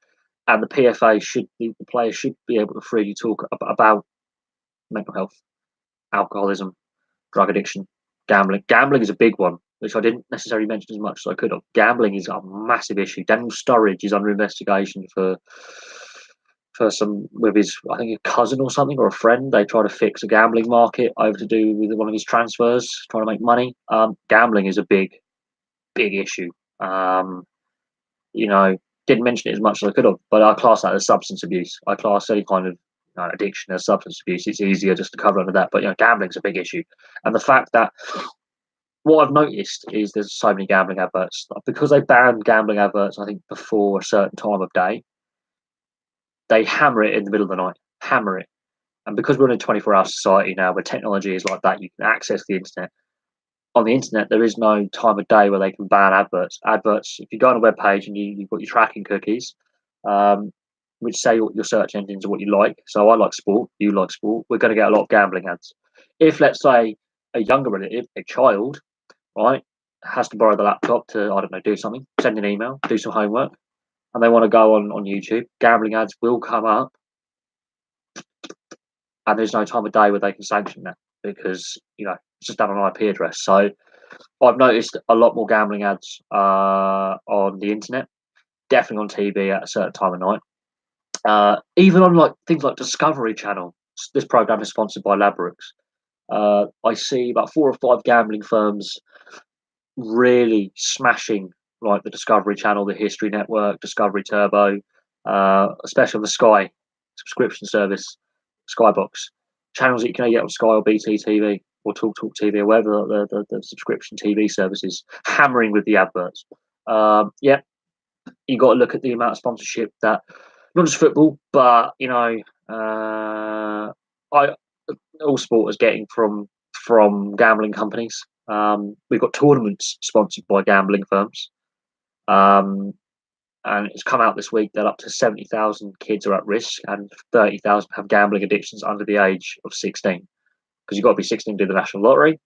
and the PFA the players should be able to freely talk about mental health, alcoholism, drug addiction, gambling. Gambling is a big one, which I didn't necessarily mention as much as I could have. Gambling is a massive issue. Daniel Sturridge is under investigation for some with his, I think, a cousin or something or a friend. They try to fix a gambling market over to do with one of his transfers, trying to make money. Gambling is a big issue. Didn't mention it as much as I could have, but I class that as substance abuse. I class any kind of addiction as substance abuse. It's easier just to cover under that, but gambling's a big issue. And the fact that what I've noticed is there's so many gambling adverts because they banned gambling adverts. I think before a certain time of day, they hammer it in the middle of the night, hammer it. And because we're in a 24-hour society now where technology is like that, you can access the internet. On the internet, there is no time of day where they can ban adverts. Adverts, if you go on a web page and you've got your tracking cookies, which say your search engines are what you like. So I like sport, you like sport. We're going to get a lot of gambling ads. If, let's say, a younger relative, a child, right, has to borrow the laptop to, I don't know, do something, send an email, do some homework, and they want to go on YouTube, gambling ads will come up, and there's no time of day where they can sanction that because it's just done on IP address. So I've noticed a lot more gambling ads on the internet, definitely on TV at a certain time of night. Even on things like Discovery Channel. This program is sponsored by Ladbrokes. I see about 4 or 5 gambling firms really smashing the Discovery Channel, the History Network, Discovery Turbo, especially on the Sky subscription service, Skybox. Channels that you can get on Sky or BT TV or Talk TV or whatever the subscription TV services, hammering with the adverts. You got to look at the amount of sponsorship that, not just football, but all sport is getting from gambling companies. We've got tournaments sponsored by gambling firms, and it's come out this week that up to 70,000 kids are at risk, and 30,000 have gambling addictions under the age of 16. Because you've got to be 16 to do the national lottery.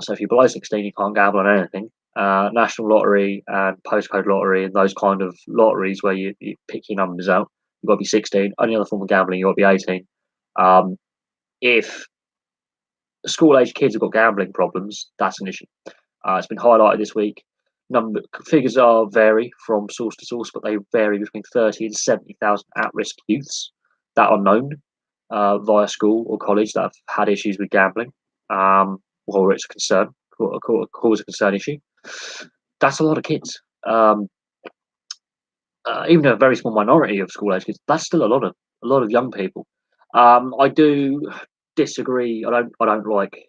So if you're below 16, you can't gamble on anything. National lottery and postcode lottery and those kind of lotteries where you pick your numbers out, you've got to be 16. Only other form of gambling, you've got to be 18. If school-age kids have got gambling problems, that's an issue. It's been highlighted this week. Figures vary from source to source, but they vary between 30 and 70,000 at-risk youths that are known via school or college that have had issues with gambling, or it's a concern. cause a concern issue. That's a lot of kids. Even a very small minority of school age kids, that's still a lot of young people. I do disagree. I don't like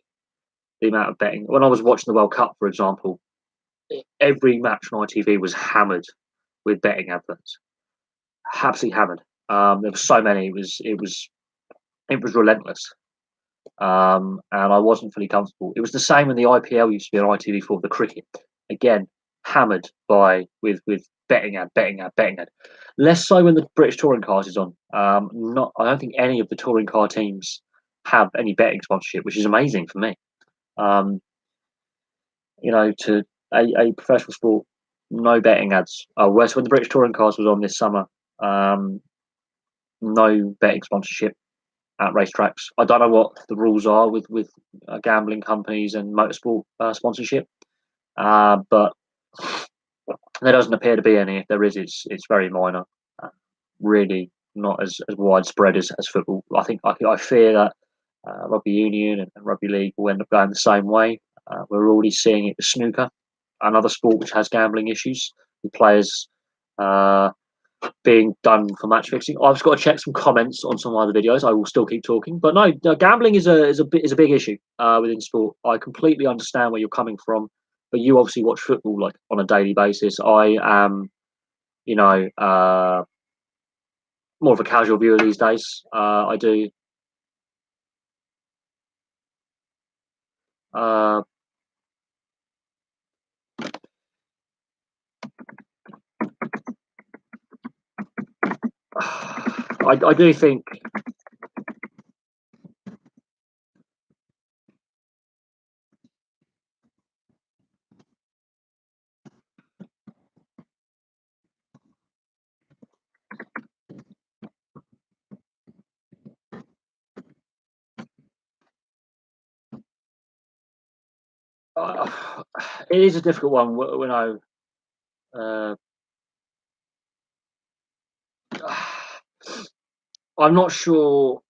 the amount of betting. When I was watching the World Cup, for example, every match on ITV was hammered with betting adverts. Absolutely hammered. There were so many. It was relentless. And I wasn't fully comfortable. It was the same when the IPL used to be on ITV4, the cricket. Again, hammered with betting ad. Less so when the British touring cars is on. Not, I don't think any of the touring car teams have any betting sponsorship, which is amazing for me. Um, to a professional sport, no betting ads. Whereas when the British touring cars was on this summer, no betting sponsorship at racetracks. I don't know what the rules are with gambling companies and motorsport sponsorship, but there doesn't appear to be any. If there is, it's very minor, really not as widespread as football. I fear that rugby union and rugby league will end up going the same way. We're already seeing it with snooker, another sport which has gambling issues with players being done for match fixing. I've just got to check some comments on some other videos. I will still keep talking, but no, gambling is a big issue within sport. I completely understand where you're coming from, but you obviously watch football like on a daily basis. I am, more of a casual viewer these days. I do. Uh, I do think uh, it is a difficult one. When uh, I'm not sure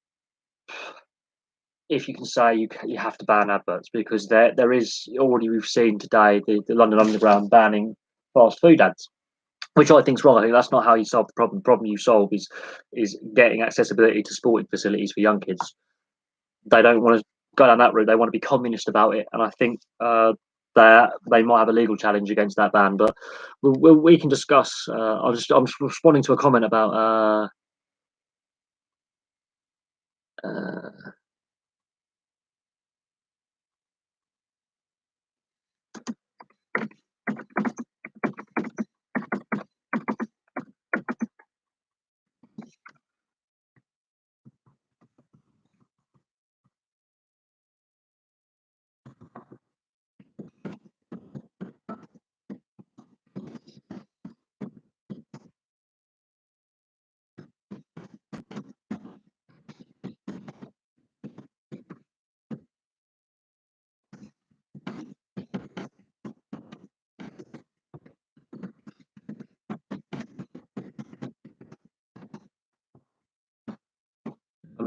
if you can say you have to ban adverts, because there is already, we've seen today the London Underground banning fast food ads, which I think is wrong. I think that's not how you solve the problem. The problem you solve is getting accessibility to sporting facilities for young kids. They don't want to go down that route. They want to be communist about it, and I think that they might have a legal challenge against that ban. But we can discuss. I'm responding to a comment about. Uh,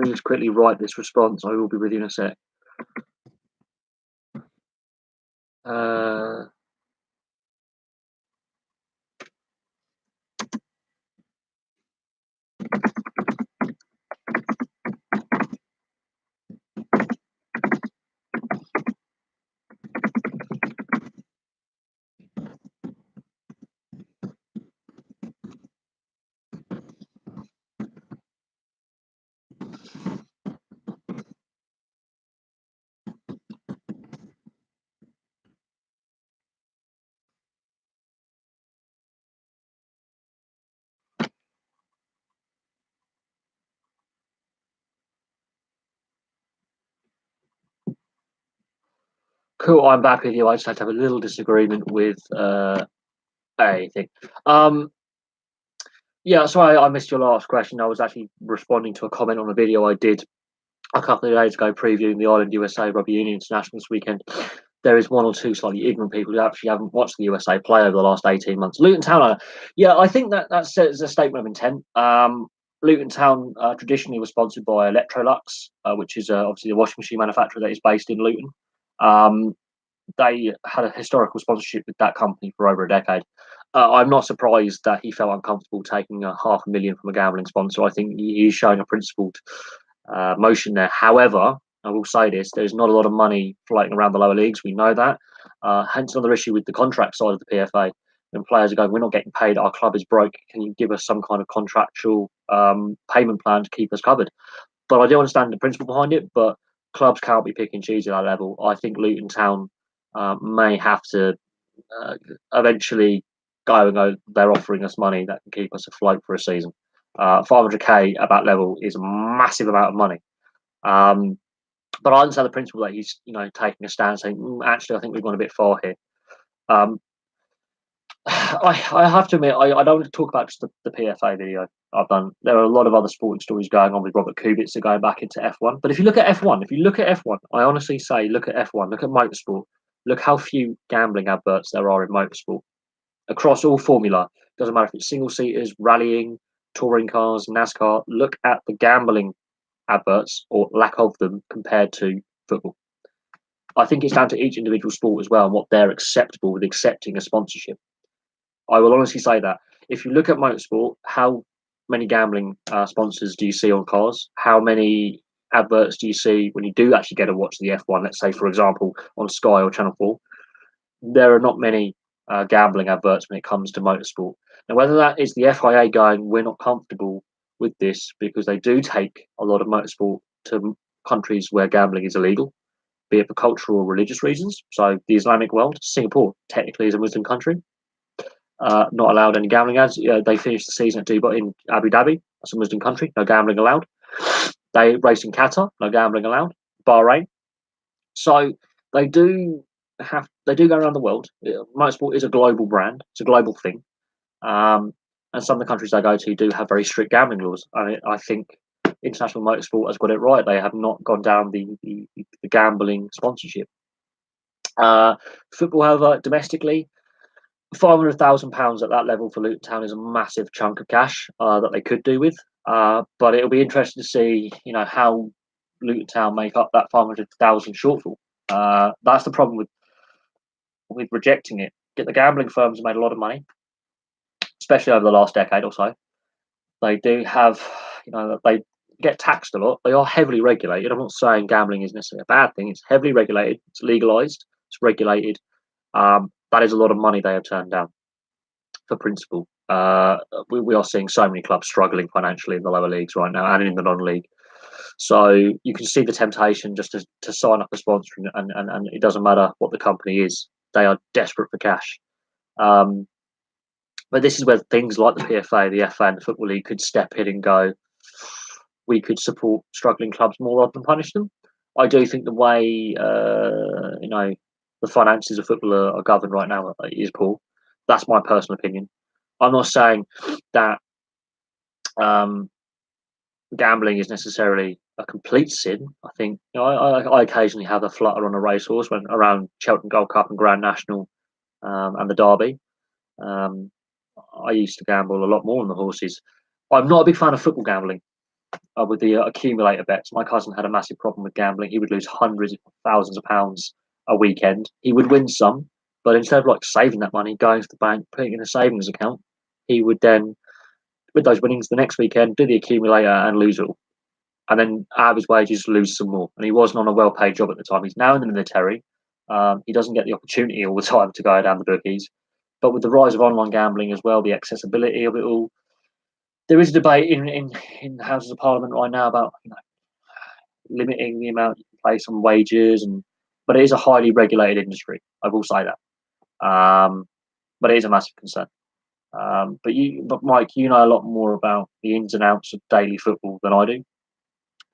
Let me just quickly write this response. I will be with you in a sec. Uh, cool. I'm back with you. I just had to have a little disagreement with a thing. Yeah, sorry, I missed your last question. I was actually responding to a comment on a video I did a couple of days ago previewing the Ireland USA Rugby Union Internationals weekend. There is one or two slightly ignorant people who actually haven't watched the USA play over the last 18 months. Luton Town, yeah, I think that says a statement of intent. Luton Town traditionally was sponsored by Electrolux, which is obviously the washing machine manufacturer that is based in Luton. they had a historical sponsorship with that company for over a decade. I'm not surprised that he felt uncomfortable taking a $500,000 from a gambling sponsor. I think he's showing a principled motion there. However, I will say this: there's not a lot of money floating around the lower leagues. We know that. Hence, another issue with the contract side of the PFA. When players are going, we're not getting paid. Our club is broke. Can you give us some kind of contractual payment plan to keep us covered? But I do understand the principle behind it. But clubs can't be picking and choosing at that level. I think Luton Town may have to eventually go and go. They're offering us money that can keep us afloat for a season. 500k at that level is a massive amount of money. But I understand the principle that he's, taking a stand, saying, actually, I think we've gone a bit far here. I have to admit, I don't want to talk about just the PFA video I've done. There are a lot of other sporting stories going on with Robert Kubica going back into F1. But if you look at F1, I honestly say, look at F1, look at motorsport, look how few gambling adverts there are in motorsport across all formula. Doesn't matter if it's single seaters, rallying, touring cars, NASCAR. Look at the gambling adverts or lack of them compared to football. I think it's down to each individual sport as well and what they're acceptable with accepting a sponsorship. I will honestly say that if you look at motorsport, how many gambling sponsors do you see on cars? How many adverts do you see when you do actually get to watch the F1? Let's say, for example, on Sky or Channel 4. There are not many gambling adverts when it comes to motorsport. Now, whether that is the FIA going, we're not comfortable with this because they do take a lot of motorsport to countries where gambling is illegal, be it for cultural or religious reasons. So the Islamic world, Singapore technically is a Muslim country, not allowed any gambling ads. They finished the season at Dubai in Abu Dhabi, that's a Muslim country, no gambling allowed. They race in Qatar, no gambling allowed. Bahrain. So they do go around the world. Motorsport is a global brand, it's a global thing. And some of the countries they go to do have very strict gambling laws. I think international motorsport has got it right. They have not gone down the gambling sponsorship. Football, however, domestically, £500,000 at that level for Luton Town is a massive chunk of cash that they could do with. But it'll be interesting to see, how Luton Town make up that 500,000 shortfall. That's the problem with rejecting it. The gambling firms have made a lot of money, especially over the last decade or so. They do have, they get taxed a lot. They are heavily regulated. I'm not saying gambling is necessarily a bad thing. It's heavily regulated. It's legalized. It's regulated. That is a lot of money they have turned down for principle. We are seeing so many clubs struggling financially in the lower leagues right now and in the non-league. So you can see the temptation just to sign up a sponsor, and it doesn't matter what the company is. They are desperate for cash. But this is where things like the PFA, the FA, and the Football League could step in and go, we could support struggling clubs more rather than punish them. I do think the way, the finances of football are governed right now is poor. That's my personal opinion. I'm not saying that gambling is necessarily a complete sin. I think I occasionally have a flutter on a racehorse when around Cheltenham Gold Cup and Grand National and the Derby. I used to gamble a lot more on the horses. I'm not a big fan of football gambling with the accumulator bets. My cousin had a massive problem with gambling. He would lose hundreds of thousands of pounds a weekend. He would win some, but instead of saving that money, going to the bank, putting it in a savings account, he would then, with those winnings the next weekend, do the accumulator and lose it all. And then out of his wages, lose some more. And he wasn't on a well-paid job at the time. He's now in the military. He doesn't get the opportunity all the time to go down the bookies. But with the rise of online gambling as well, the accessibility of it all, there is a debate in the Houses of Parliament right now about limiting the amount you can place on wages, but it is a highly regulated industry. I will say that, but it is a massive concern. But Mike, you know a lot more about the ins and outs of daily football than I do,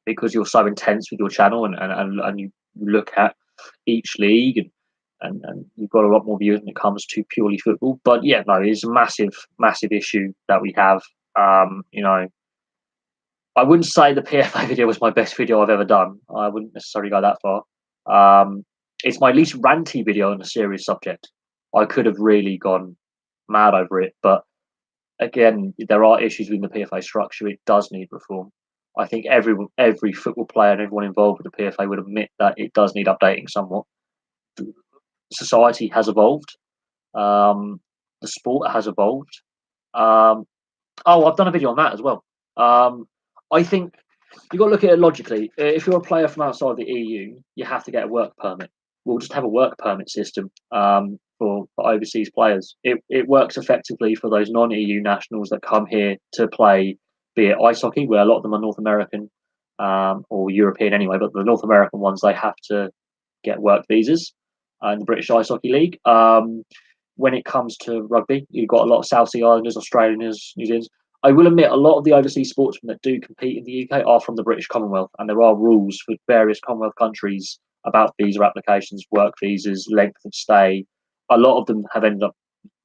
because you're so intense with your channel and you look at each league and you've got a lot more views when it comes to purely football. But yeah, no, it's a massive issue that we have. I wouldn't say the PFA video was my best video I've ever done. I wouldn't necessarily go that far. It's my least ranty video on a serious subject. I could have really gone mad over it, but again, there are issues with the PFA structure. It does need reform. I think every football player and everyone involved with the PFA would admit that it does need updating somewhat. society has evolved. The sport has evolved. Um, oh, I've done a video on that as well. I think you've got to look at it logically. If you're a player from outside the EU, you have to get a work permit. We'll just have a work permit system for overseas players. It works effectively for those non-EU nationals that come here to play, be it ice hockey, where a lot of them are North American or European anyway, but the North American ones, they have to get work visas in the British Ice Hockey League. When it comes to rugby, you've got a lot of South Sea Islanders, Australians, New Zealanders. I will admit a lot of the overseas sportsmen that do compete in the UK are from the British Commonwealth, and there are rules for various Commonwealth countries about visa applications, work visas, length of stay. A lot of them have ended up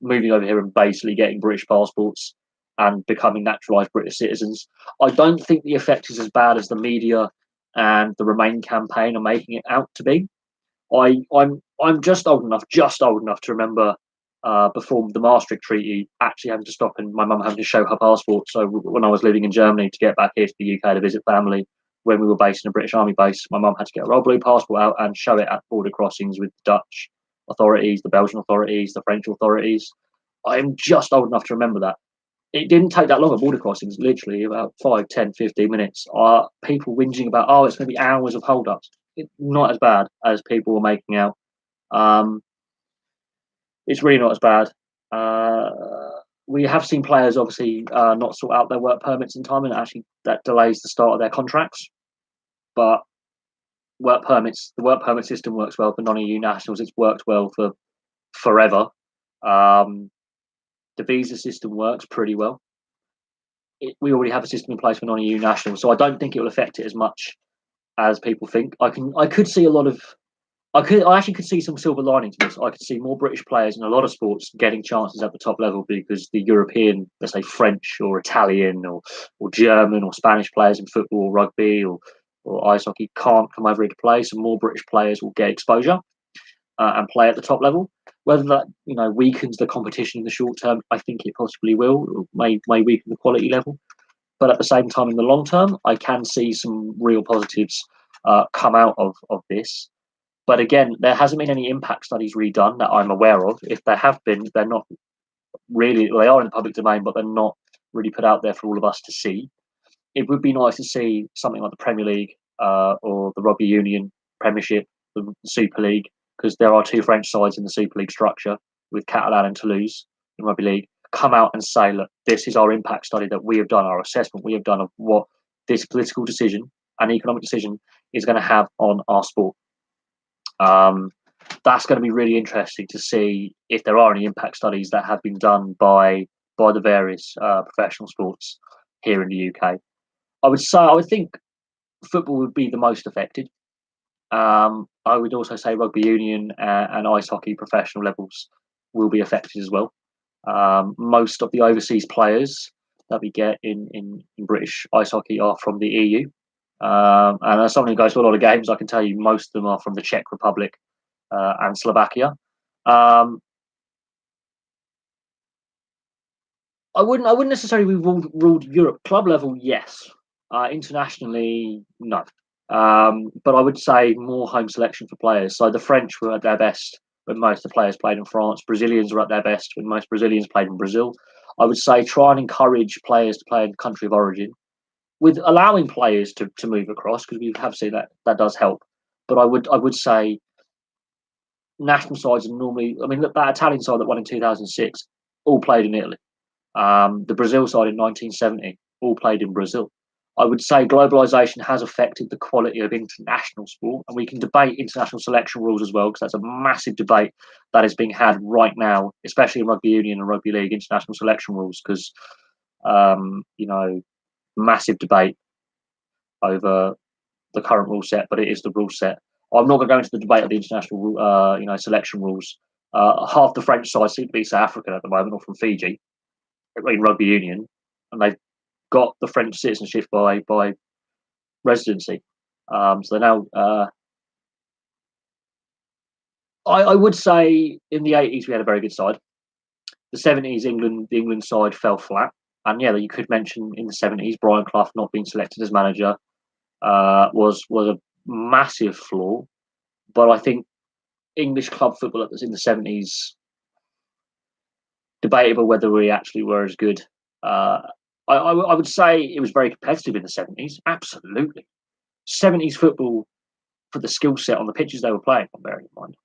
moving over here and basically getting British passports and becoming naturalised British citizens. I don't think the effect is as bad as the media and the Remain campaign are making it out to be. I'm just old enough to remember before the Maastricht Treaty, actually having to stop and my mum having to show her passport. So when I was living in Germany to get back here to the UK to visit family, when we were based in a British Army base, my mum had to get a Royal Blue passport out and show it at border crossings with the Dutch authorities, the Belgian authorities, the French authorities. I'm just old enough to remember that. It didn't take that long at border crossings, literally about 5, 10, 15 minutes. People whinging about, oh, it's going to be hours of hold-ups. Not as bad as people were making out. Um, it's really not as bad. We have seen players obviously not sort out their work permits in time, and actually that delays the start of their contracts. But the work permit system works well for non-EU nationals. It's worked well for forever. The visa system works pretty well. We already have a system in place for non-EU nationals, so I don't think it will affect it as much as people think. I could see a lot of I actually could see some silver lining to this. I could see more British players in a lot of sports getting chances at the top level because the European, let's say French or Italian or German or Spanish players in football or rugby or ice hockey can't come over here to play. So more British players will get exposure and play at the top level. Whether that weakens the competition in the short term, I think it possibly will. It may weaken the quality level. But at the same time, in the long term, I can see some real positives come out of this. But again, there hasn't been any impact studies redone that I'm aware of. If there have been, they're not really, they are in the public domain, but they're not really put out there for all of us to see. It would be nice to see something like the Premier League or the Rugby Union Premiership, the Super League, because there are two French sides in the Super League structure with Catalan and Toulouse in Rugby League, come out and say, look, this is our impact study that we have done, our assessment we have done of what this political decision and economic decision is going to have on our sport. That's going to be really interesting to see if there are any impact studies that have been done by the various professional sports here in the UK. I would think football would be the most affected. I would also say rugby union and ice hockey professional levels will be affected as well. Most of the overseas players that we get in British ice hockey are from the EU. And as someone who goes to a lot of games, I can tell you most of them are from the Czech Republic and Slovakia. I wouldn't necessarily ruled Europe club level, yes. Internationally, no. But I would say more home selection for players. So the French were at their best when most of the players played in France. Brazilians were at their best when most Brazilians played in Brazil. I would say try and encourage players to play in country of origin, with allowing players to move across, because we have seen that does help. But I would say national sides are normally. I mean, look, that Italian side that won in 2006 all played in Italy. The Brazil side in 1970 all played in Brazil. I would say globalization has affected the quality of international sport, and we can debate international selection rules as well, because that's a massive debate that is being had right now, especially in rugby union and rugby league international selection rules, because massive debate over the current rule set, but it is the rule set. I'm not going to go into the debate of the international, selection rules. Half the French side seem to be South African at the moment, or from Fiji, in rugby union, and they've got the French citizenship by residency. So they're now. I would say in the 80s we had a very good side. The 70s, the England side fell flat, and yeah, you could mention in the 70s Brian Clough not being selected as manager was a massive flaw. But I think English club football that was in the 70s, debatable whether we actually were as good. I would say it was very competitive in the 70s. Absolutely. 70s football, for the skill set on the pitches they were playing, I'm bearing in mind.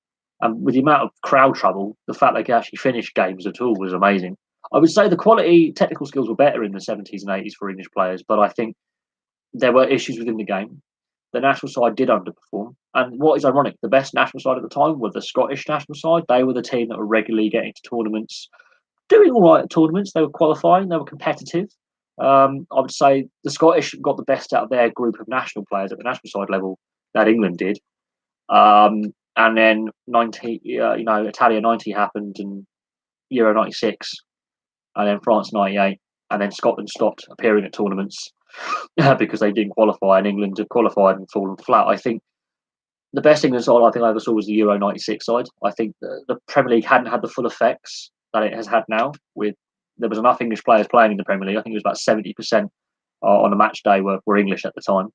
And with the amount of crowd trouble, the fact they could actually finish games at all was amazing. I would say the quality, technical skills were better in the 70s and 80s for English players, but I think there were issues within the game. The national side did underperform. And what is ironic, the best national side at the time were the Scottish national side. They were the team that were regularly getting to tournaments, doing all right at tournaments. They were qualifying, they were competitive. I would say the Scottish got the best out of their group of national players at the national side level that England did. And then Italia 90 happened, and Euro 96, and then France 98, and then Scotland stopped appearing at tournaments because they didn't qualify, and England had qualified and fallen flat. I think the best England side I think I ever saw was the Euro 96 side. I think the Premier League hadn't had the full effects that it has had now. There was enough English players playing in the Premier League. I think it was about 70% on a match day were English at the time.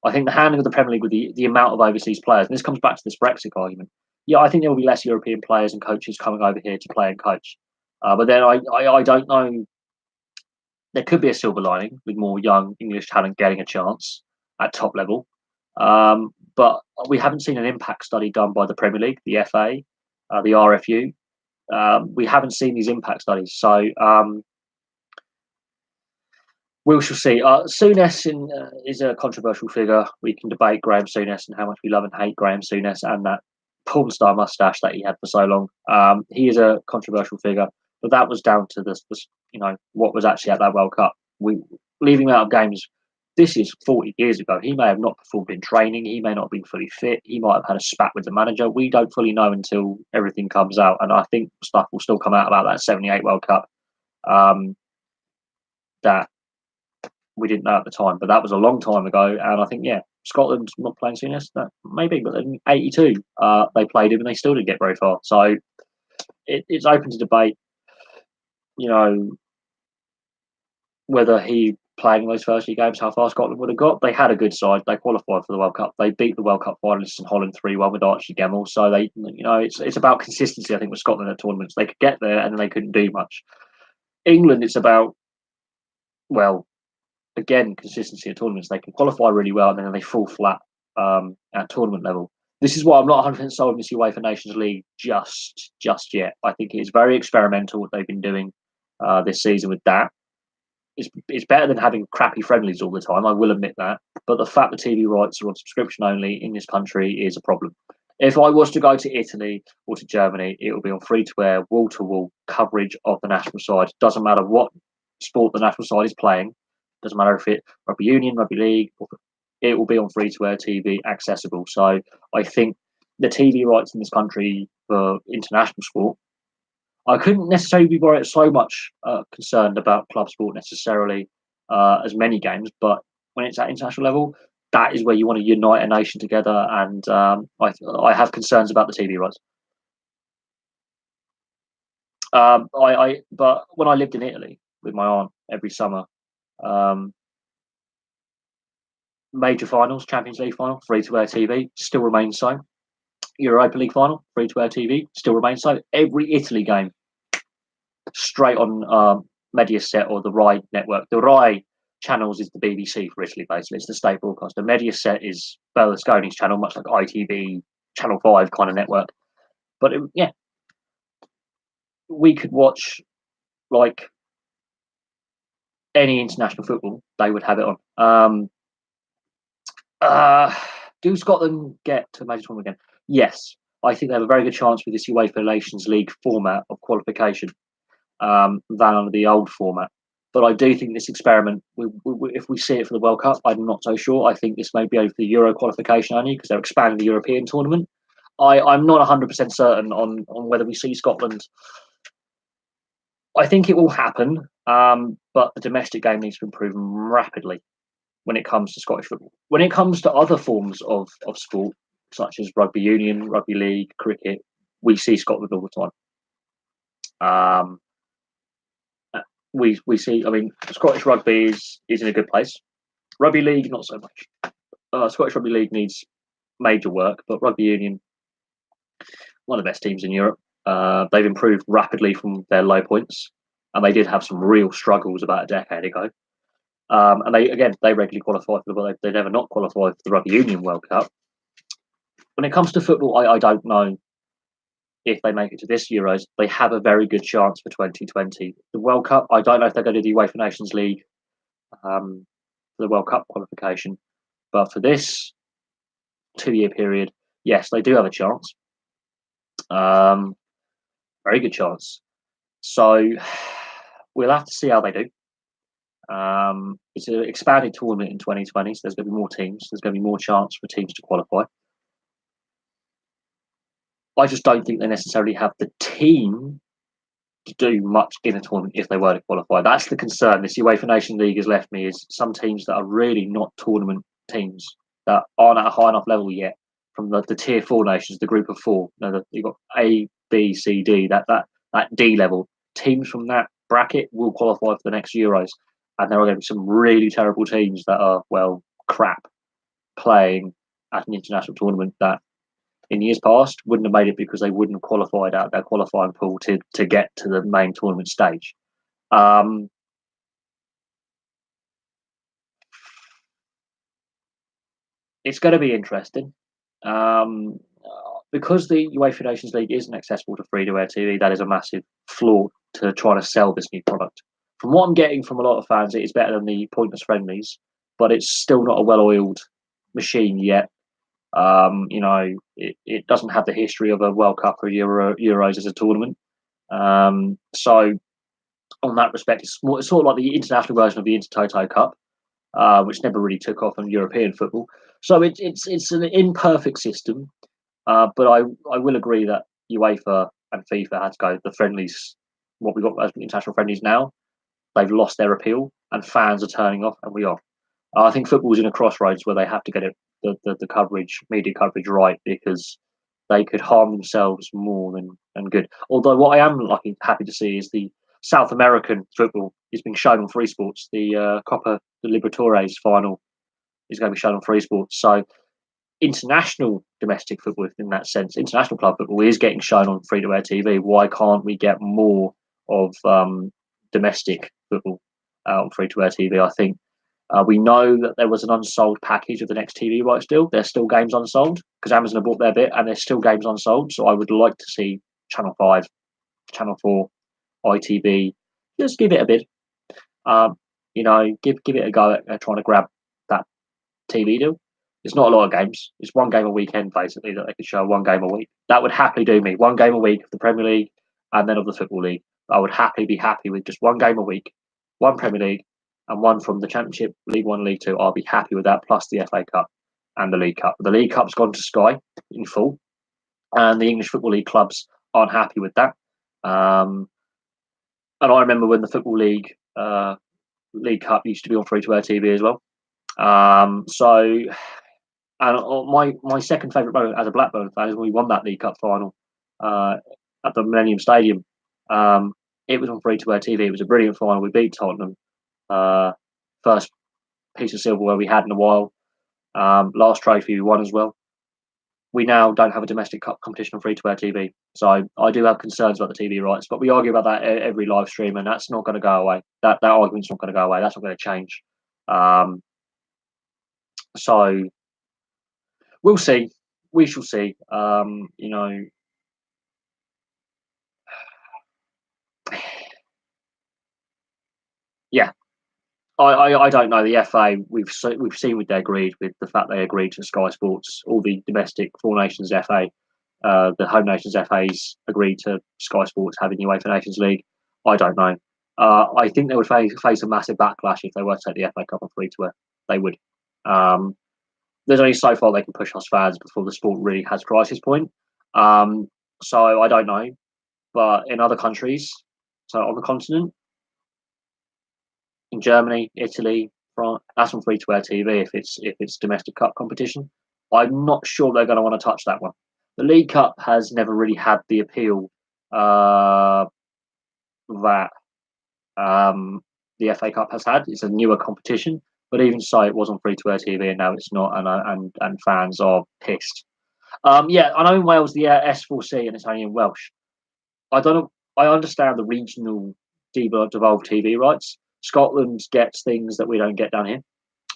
I think the handling of the Premier League with the amount of overseas players, and this comes back to this Brexit argument. Yeah, I think there will be less European players and coaches coming over here to play and coach. But then I don't know. There could be a silver lining with more young English talent getting a chance at top level. But we haven't seen an impact study done by the Premier League, the FA, the RFU. We haven't seen these impact studies. So we shall see. Souness is a controversial figure. We can debate Graham Souness and how much we love and hate Graham Souness and that porn star mustache that he had for so long. He is a controversial figure, but that was down to this what was actually at that World Cup. We leaving him out of games. This is 40 years ago. He may have not performed in training. He may not have been fully fit. He might have had a spat with the manager. We don't fully know until everything comes out. And I think stuff will still come out about that 78 World Cup that we didn't know at the time. But that was a long time ago. And I think, Scotland not playing Souness, maybe. But in 82, they played him and they still didn't get very far. So it's open to debate, whether he playing those first few games, how far Scotland would have got. They had a good side. They qualified for the World Cup. They beat the World Cup finalists in Holland 3-1 with Archie Gemmill. So it's about consistency. I think with Scotland at tournaments, they could get there and then they couldn't do much. England, it's about again consistency at tournaments. They can qualify really well and then they fall flat at tournament level. This is why I'm not 100% sold on this UEFA Nations League just yet. I think it is very experimental what they've been doing this season with that. It's better than having crappy friendlies all the time, I will admit that. But the fact that TV rights are on subscription only in this country is a problem. If I was to go to Italy or to Germany, it will be on free-to-air, wall-to-wall coverage of the national side. Doesn't matter what sport the national side is playing. Doesn't matter if it's rugby union, rugby league. It will be on free-to-air TV, accessible. So I think the TV rights in this country for international sport, I couldn't necessarily be so much concerned about club sport necessarily as many games, but when it's at international level, that is where you want to unite a nation together, and I have concerns about the TV rights. But when I lived in Italy with my aunt every summer, major finals, Champions League final, free-to-air TV, still remains so. Europa League final, free-to-air TV, still remains so. Every Italy game, straight on Mediaset or the Rai network. The Rai channels is the BBC for Italy, basically. It's the state broadcaster. Mediaset is Berlusconi's channel, much like ITV, Channel 5 kind of network. But we could watch like any international football, they would have it on. Do Scotland get to a major tournament again? Yes. I think they have a very good chance with this UEFA Nations League format of qualification than under the old format. But I do think this experiment, if we see it for the World Cup, I'm not so sure. I think this may be over the Euro qualification only because they're expanding the European tournament. I'm not 100% certain on whether we see Scotland. I think it will happen, but the domestic game needs to improve rapidly when it comes to Scottish football. When it comes to other forms of sport, such as rugby union, rugby league, cricket, we see Scotland all the time. We see. I mean, Scottish rugby is in a good place. Rugby league, not so much. Scottish rugby league needs major work, but rugby union one of the best teams in Europe. They've improved rapidly from their low points, and they did have some real struggles about a decade ago. And they regularly qualify for the World. They never not qualify for the Rugby Union World Cup. When it comes to football, I don't know if they make it to this Euros. They have a very good chance for 2020. The World Cup, I don't know if they're going to do the UEFA Nations League for the World Cup qualification, but for this 2-year period, yes, they do have a chance. Very good chance. So we'll have to see how they do. It's an expanded tournament in 2020, so there's going to be more teams. There's going to be more chance for teams to qualify. I just don't think they necessarily have the team to do much in a tournament if they were to qualify. That's the concern this UEFA Nation League has left me, is some teams that are really not tournament teams, that aren't at a high enough level yet, from the tier 4 nations, the group of 4. You've got A, B, C, D, that D level. Teams from that bracket will qualify for the next Euros. And there are going to be some really terrible teams that are, well, crap, playing at an international tournament that in years past wouldn't have made it because they wouldn't have qualified out their qualifying pool to get to the main tournament stage. It's going to be interesting. Because the UEFA Nations League isn't accessible to free-to-air TV, that is a massive flaw to trying to sell this new product. From what I'm getting from a lot of fans, it is better than the pointless friendlies, but it's still not a well-oiled machine yet. It doesn't have the history of a World Cup or Euros as a tournament. So, on that respect, it's sort of like the international version of the Intertoto Cup, which never really took off in European football. So it's an imperfect system, but I will agree that UEFA and FIFA had to go the friendlies. What we got as international friendlies now, they've lost their appeal, and fans are turning off, and we are. I think football's in a crossroads where they have to get the coverage, media coverage right, because they could harm themselves more than good. Although what I am happy to see is the South American football is being shown on Free Sports. The Copa de Libertadores final is going to be shown on Free Sports. So international domestic football, in that sense, international club football is getting shown on free-to-air TV. Why can't we get more of domestic football on free-to-air TV? I think we know that there was an unsold package of the next TV rights deal. There's still games unsold because Amazon have bought their bit, and there's still games unsold. So I would like to see Channel 5, Channel 4, ITV, just give it a bid. Give it a go at trying to grab that TV deal. It's not a lot of games. It's one game a weekend, basically, that they could show one game a week. That would happily do me. One game a week of the Premier League and then of the Football League. I would happily be happy with just one game a week, one Premier League and one from the Championship, League One, League Two. I'll be happy with that, plus the FA Cup and the League Cup. The League Cup's gone to Sky in full, and the English Football League clubs aren't happy with that. And I remember when the Football League League Cup used to be on free-to-air TV as well. And my second favourite moment as a Blackburn fan is when we won that League Cup final at the Millennium Stadium. It was on free-to-air TV. It was a brilliant final. We beat Tottenham. First piece of silverware we had in a while. Last trophy we won as well. We now don't have a domestic cup competition on free-to-air TV. So I do have concerns about the TV rights, but we argue about that every live stream, and that's not going to go away. That argument's not going to go away. That's not going to change. So we'll see. We shall see. Yeah, I don't know. The FA, we've seen with their greed, with the fact they agreed to Sky Sports, all the domestic Four Nations FA, the Home Nations FAs agreed to Sky Sports having UEFA Nations League. I don't know. I think they would face a massive backlash if they were to take the FA Cup on free to air. They would. There's only so far they can push us fans before the sport really has crisis point. So I don't know. But in other countries, so on the continent, in Germany, Italy, France, that's on free to air TV if it's domestic cup competition. I'm not sure they're going to want to touch that one. The League Cup has never really had the appeal that the FA Cup has had. It's a newer competition, but even so, it was on free to air TV, and now it's not, and fans are pissed. Yeah, I know in Wales the S4C and it's only in Welsh. I don't know. I understand the regional devolved TV rights. Scotland gets things that we don't get down here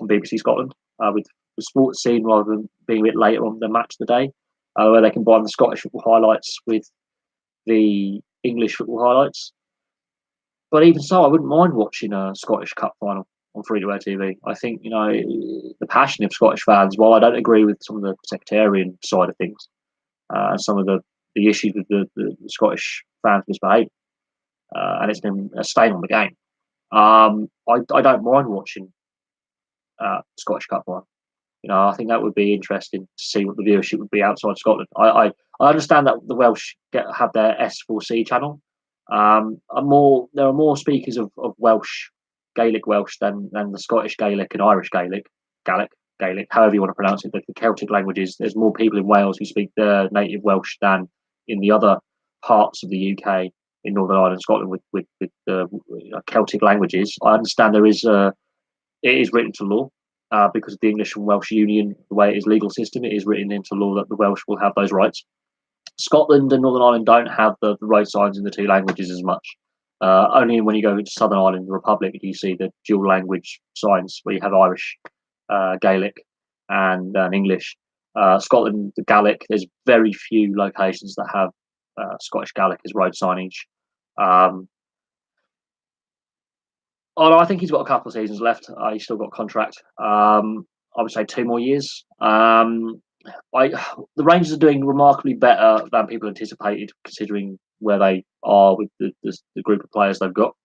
on BBC Scotland with the sports scene rather than being a bit later on the match of the day, where they combine the Scottish football highlights with the English football highlights. But even so, I wouldn't mind watching a Scottish Cup final on free-to-air TV. I think the passion of Scottish fans. While I don't agree with some of the sectarian side of things, some of the issues with the Scottish fans misbehaving, and it's been a stain on the game. I don't mind watching Scottish Cup final. I think that would be interesting to see what the viewership would be outside Scotland. I understand that the Welsh have their S4C channel. There are more speakers of Welsh, Gaelic Welsh than the Scottish Gaelic and Irish Gaelic, however you want to pronounce it. The Celtic languages. There's more people in Wales who speak their native Welsh than in the other parts of the UK, in Northern Ireland, and Scotland, with the Celtic languages. I understand it is written to law. Because of the English and Welsh Union, the way it is legal system, it is written into law that the Welsh will have those rights. Scotland and Northern Ireland don't have the road signs in the two languages as much. Only when you go into Southern Ireland, the Republic, do you see the dual language signs where you have Irish, Gaelic, and English. Scotland, the Gaelic, there's very few locations that have Scottish Gaelic as road signage. I think he's got a couple of seasons left. He's still got a contract. I would say 2 more years. The Rangers are doing remarkably better than people anticipated, considering where they are with the group of players they've got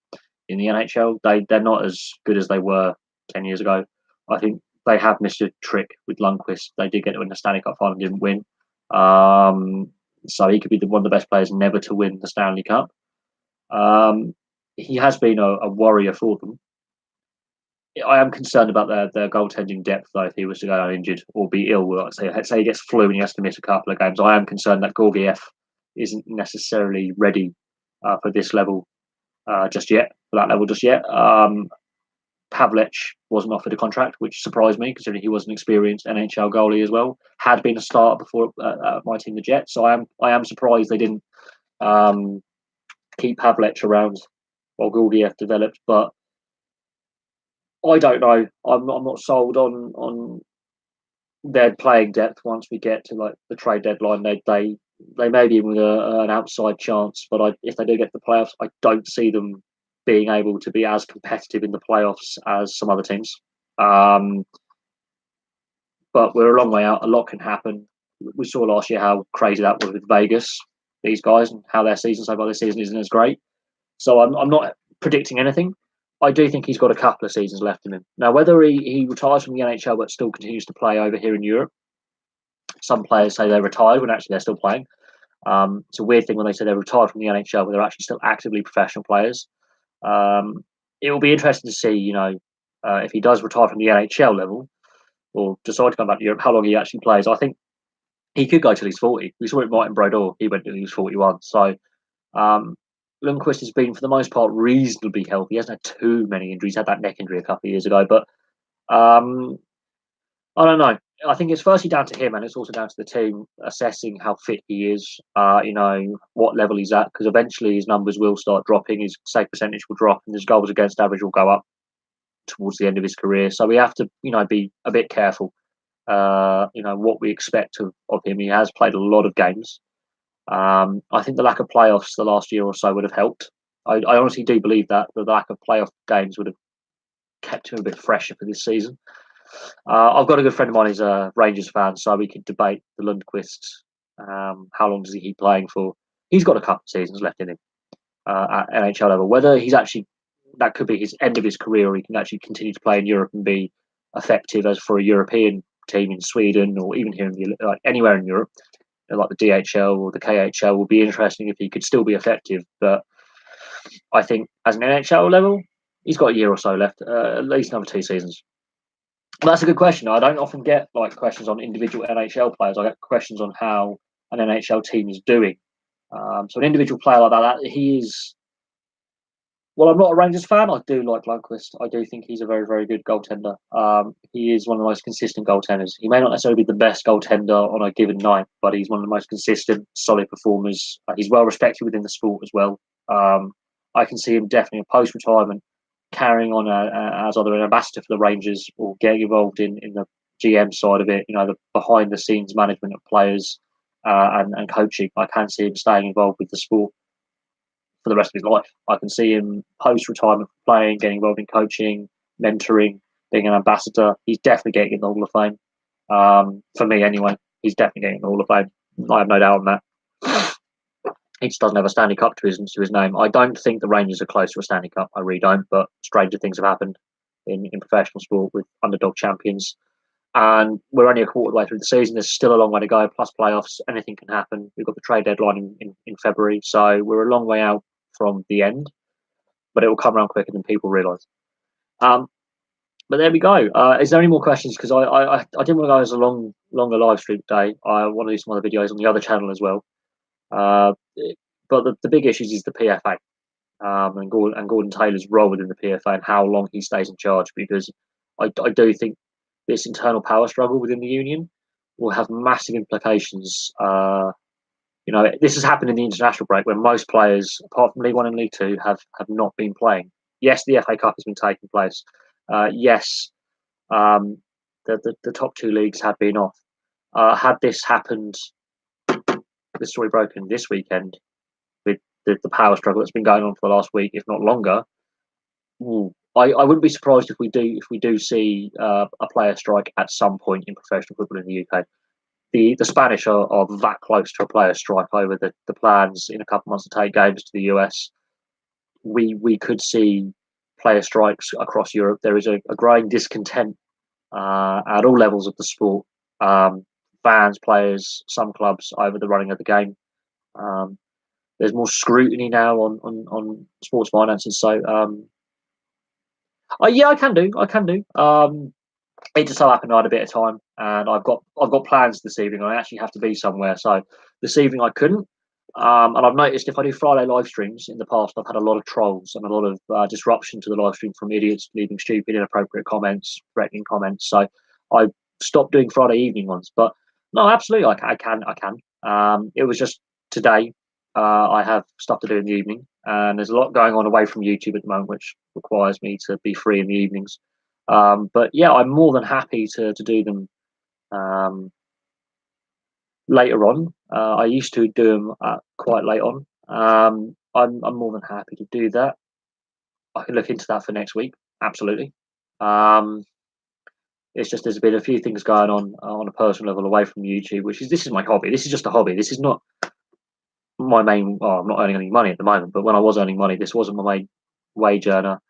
in the NHL. They're not as good as they were 10 years ago. I think they have missed a trick with Lundqvist. They did get to win the Stanley Cup final and didn't win. So he could be one of the best players never to win the Stanley Cup. He has been a warrior for them. I am concerned about their goaltending depth, though, if he was to go injured or be ill. Like say he gets flu and he has to miss a couple of games. I am concerned that Georgiev isn't necessarily ready for this level just yet, for that level just yet. Pavlec wasn't offered a contract, which surprised me, considering he was an experienced NHL goalie as well. Had been a starter before my team, the Jets. So I am surprised they didn't keep Pavlec around while Georgiev developed, but I don't know. I'm not sold on their playing depth. Once we get to like the trade deadline, they may be with an outside chance. But if they do get to the playoffs, I don't see them being able to be as competitive in the playoffs as some other teams. But we're a long way out. A lot can happen. We saw last year how crazy that was with Vegas. These guys and how their season so far this season isn't as great. So I'm not predicting anything. I do think he's got a couple of seasons left in him. Now, whether he retires from the NHL but still continues to play over here in Europe, some players say they're retired when actually they're still playing. It's a weird thing when they say they're retired from the NHL, but they're actually still actively professional players. It will be interesting to see, if he does retire from the NHL level or decide to come back to Europe, how long he actually plays. I think he could go till he's 40. We saw it with Martin Brodeur. He went till he was 41. So Lundqvist has been, for the most part, reasonably healthy. He hasn't had too many injuries. He had that neck injury a couple of years ago. But I don't know. I think it's firstly down to him, and it's also down to the team assessing how fit he is, what level he's at, because eventually his numbers will start dropping, his save percentage will drop, and his goals against average will go up towards the end of his career. So we have to, be a bit careful, what we expect of him. He has played a lot of games. I think the lack of playoffs the last year or so would have helped. I honestly do believe that the lack of playoff games would have kept him a bit fresher for this season. I've got a good friend of mine who's a Rangers fan, so we could debate the Lundqvist. How long does he keep playing for? He's got a couple of seasons left in him at NHL level. Whether he's actually, that could be his end of his career, or he can actually continue to play in Europe and be effective as for a European team in Sweden or even here in anywhere in Europe, like the DHL or the KHL, would be interesting if he could still be effective. But I think as an NHL level, he's got a year or so left, at least another 2 seasons. Well, that's a good question. I don't often get questions on individual NHL players. I get questions on how an NHL team is doing. So an individual player like that, he is Well, I'm not a Rangers fan. I do like Lundqvist. I do think he's a very, very good goaltender. He is one of the most consistent goaltenders. He may not necessarily be the best goaltender on a given night, but he's one of the most consistent, solid performers. He's well respected within the sport as well. I can see him definitely post-retirement carrying on as either an ambassador for the Rangers or getting involved in the GM side of it. The behind-the-scenes management of players and coaching. I can see him staying involved with the sport for the rest of his life. I can see him post-retirement playing, getting involved in coaching, mentoring, being an ambassador. He's definitely getting in the Hall of Fame. For me, anyway, he's definitely getting in the Hall of Fame. I have no doubt on that. He just doesn't have a Stanley Cup to his name. I don't think the Rangers are close to a Stanley Cup. I really don't. But stranger things have happened in professional sport with underdog champions. And we're only a quarter of the way through the season. There's still a long way to go, plus playoffs. Anything can happen. We've got the trade deadline in February. So we're a long way out from the end, but it will come around quicker than people realise. But there we go. Is there any more questions? Because I didn't want to go as a longer live stream today. I want to do some other videos on the other channel as well. But the big issues is the PFA and Gordon Taylor's role within the PFA and how long he stays in charge. Because I do think this internal power struggle within the union will have massive implications. This has happened in the international break where most players, apart from League One and League Two, have not been playing. Yes, the FA Cup has been taking place. Yes, the top two leagues have been off. Had this happened, the story broken this weekend with the power struggle that's been going on for the last week, if not longer, I wouldn't be surprised if we do see a player strike at some point in professional football in the UK. The Spanish are that close to a player strike over the plans in a couple of months to take games to the US. We could see player strikes across Europe. There is a growing discontent at all levels of the sport. Fans, players, some clubs over the running of the game. There's more scrutiny now on sports finances. So yeah, I can do. It just so happened I had a bit of time, and I've got plans this evening. I actually have to be somewhere, so this evening I couldn't. And I've noticed if I do Friday live streams in the past, I've had a lot of trolls and a lot of disruption to the live stream from idiots leaving stupid, inappropriate comments, threatening comments. So I stopped doing Friday evening ones. But no, absolutely, I can. It was just today. I have stuff to do in the evening, and there's a lot going on away from YouTube at the moment, which requires me to be free in the evenings. But yeah, I'm more than happy to do them later on. I used to do them quite late on. I'm more than happy to do that. I can look into that for next week. Absolutely. It's just there's been a few things going on a personal level away from YouTube, this is my hobby. This is just a hobby. This is not my main. I'm not earning any money at the moment, but when I was earning money, this wasn't my main wage earner,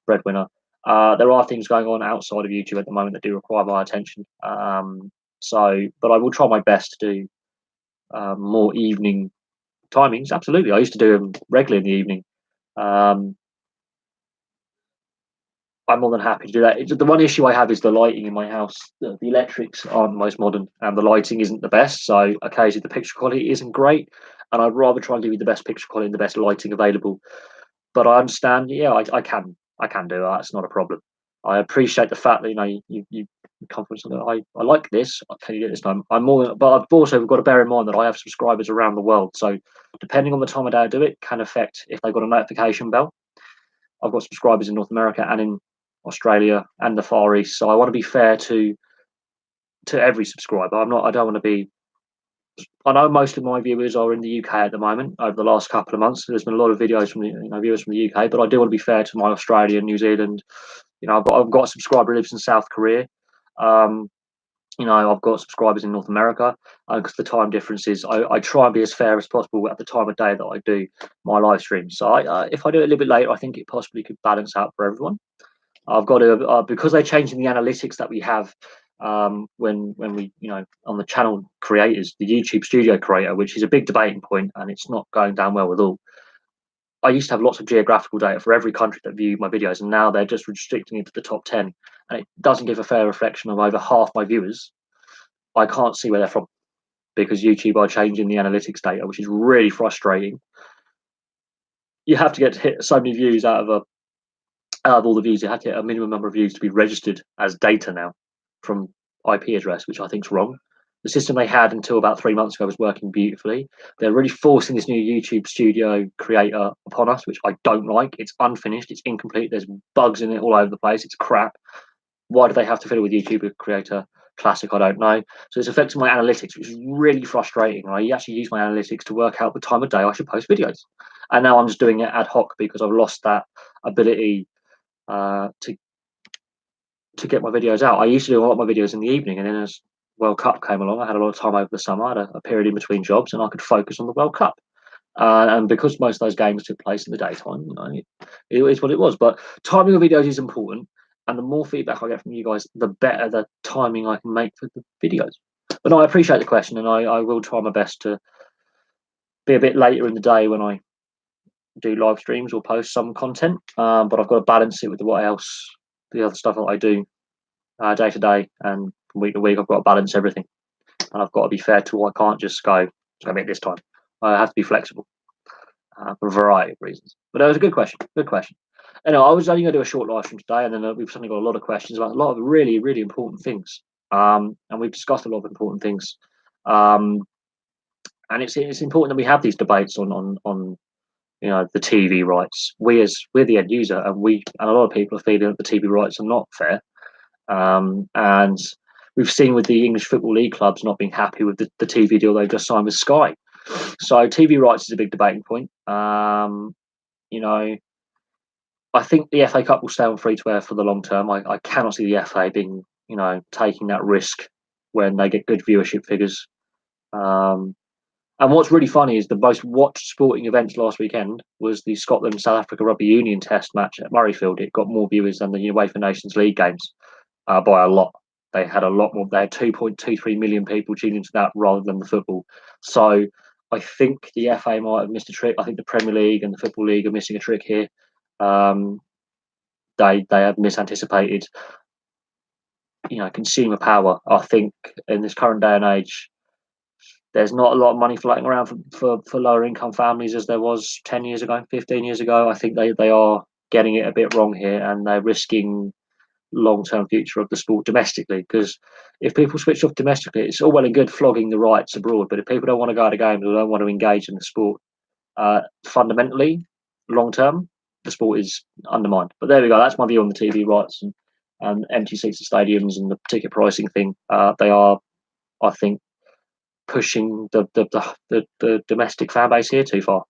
breadwinner. There are things going on outside of YouTube at the moment that do require my attention. But I will try my best to do more evening timings. Absolutely, I used to do them regularly in the evening. I'm more than happy to do that. The one issue I have is the lighting in my house. The electrics aren't the most modern, and the lighting isn't the best. So occasionally the picture quality isn't great, and I'd rather try and give you the best picture quality and the best lighting available. But I understand. Yeah, I can do that. It's not a problem. I appreciate the fact that you come from something. I like this. Can you do it this time? But I've also got to bear in mind that I have subscribers around the world. So depending on the time of day I do it, can affect if they've got a notification bell. I've got subscribers in North America and in Australia and the Far East. So I want to be fair to every subscriber. I don't want to be. I know most of my viewers are in the UK at the moment. Over the last couple of months, there's been a lot of videos from viewers from the UK, but I do want to be fair to my Australia, New Zealand. I've got a subscriber who lives in South Korea. I've got subscribers in North America because the time differences. I try and be as fair as possible at the time of day that I do my live streams. So if I do it a little bit later, I think it possibly could balance out for everyone. I've got to because they're changing the analytics that we have when we on the channel creators, the YouTube studio creator, which is a big debating point, and it's not going down well with all. I used to have lots of geographical data for every country that viewed my videos, and now they're just restricting it to the top 10, and it doesn't give a fair reflection of over half my viewers. I can't see where they're from because YouTube are changing the analytics data, which is really frustrating. you have to get to hit so many views out of all the views. You have to hit a minimum number of views to be registered as data now from IP address, which I think is wrong. The system they had until about 3 months ago was working beautifully. They're really forcing this new YouTube Studio creator upon us, which I don't like. It's unfinished, it's incomplete, there's bugs in it all over the place, it's crap. Why do they have to fiddle with YouTube Creator Classic? I don't know. So it's affecting my analytics, which is really frustrating. I actually use my analytics to work out the time of day I should post videos. And now I'm just doing it ad hoc because I've lost that ability to get my videos out. I used to do a lot of my videos in the evening, and then as World Cup came along, I had a lot of time over the summer. I had a period in between jobs, and I could focus on the World Cup. And because most of those games took place in the daytime, it is what it was. But timing of videos is important, and the more feedback I get from you guys, the better the timing I can make for the videos. But no, I appreciate the question, and I will try my best to be a bit later in the day when I do live streams or post some content. But I've got to balance it with what else, the other stuff that I do day to day and from week to week. I've got to balance everything, and I've got to be fair to. I can't just go. It's going to be this time. I have to be flexible for a variety of reasons. But that was a good question. Good question. Anyway, I was only going to do a short live stream today, and then we've suddenly got a lot of questions about a lot of really, really important things. And we've discussed a lot of important things. And it's important that we have these debates on the TV rights. We're the end user, and a lot of people are feeling that the TV rights are not fair. And we've seen with the English Football League clubs not being happy with the TV deal they've just signed with Sky. So TV rights is a big debating point. I think the FA Cup will stay on free to air for the long term. I cannot see the FA being, taking that risk when they get good viewership figures. And what's really funny is the most watched sporting events last weekend was the Scotland-South Africa Rugby Union Test match at Murrayfield. It got more viewers than the UEFA Nations League games by a lot. They had a lot more. They had 2.23 million people tuning into that rather than the football. So I think the FA might have missed a trick. I think the Premier League and the Football League are missing a trick here. They have misanticipated, consumer power. I think in this current day and age, there's not a lot of money floating around for lower income families as there was 10 years ago, 15 years ago. I think they are getting it a bit wrong here, and they're risking long-term future of the sport domestically, because if people switch off domestically, it's all well and good flogging the rights abroad, but if people don't want to go to games or don't want to engage in the sport, fundamentally, long-term, the sport is undermined. But there we go. That's my view on the TV rights and empty seats at stadiums and the ticket pricing thing. They are, I think, pushing the domestic fan base here too far,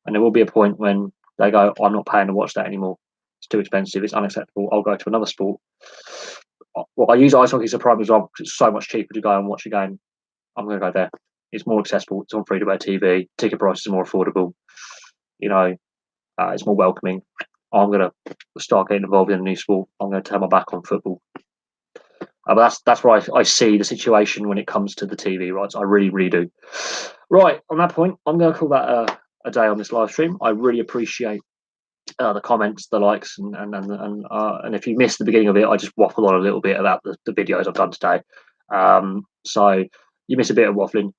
and there will be a point when they go, I'm not paying to watch that anymore. It's too expensive. It's unacceptable. I'll go to another sport. Well, I use ice hockey as a prime example because it's so much cheaper to go and watch a game. I'm going to go there. It's more accessible. It's on free-to-air TV. Ticket prices are more affordable. It's more welcoming. I'm going to start getting involved in a new sport. I'm going to turn my back on football. But that's where I see the situation when it comes to the TV rights. I really, really do. Right, on that point, I'm going to call that a day on this live stream. I really appreciate the comments, the likes, and if you missed the beginning of it, I just waffle on a little bit about the videos I've done today. So you miss a bit of waffling.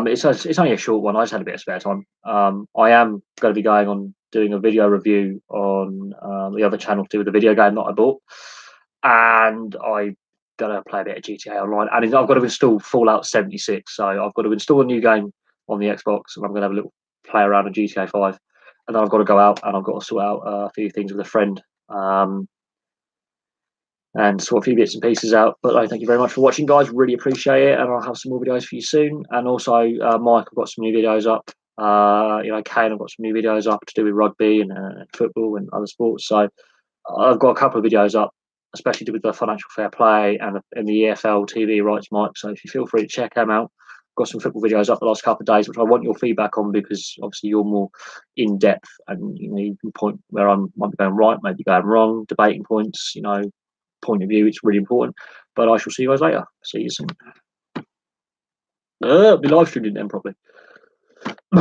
It's only a short one. I just had a bit of spare time. I am going to be going on doing a video review on the other channel to do with the video game that I bought, and I'm going to play a bit of GTA Online, and I've got to install Fallout 76. So I've got to install a new game on the Xbox, and I'm going to have a little play around on GTA 5. And then I've got to go out and I've got to sort out a few things with a friend and sort a few bits and pieces out. But thank you very much for watching, guys. Really appreciate it. And I'll have some more videos for you soon. And also, Mike, I've got some new videos up. Kane, I've got some new videos up to do with rugby and football and other sports. So I've got a couple of videos up, especially with the financial fair play and the EFL TV rights, Mike. So if you feel free to check them out. Got some football videos up the last couple of days, which I want your feedback on, because obviously you're more in depth and you can point where I might be going right, maybe going wrong, debating points, point of view. It's really important. But I shall see you guys later. See you soon. The live stream didn't end properly.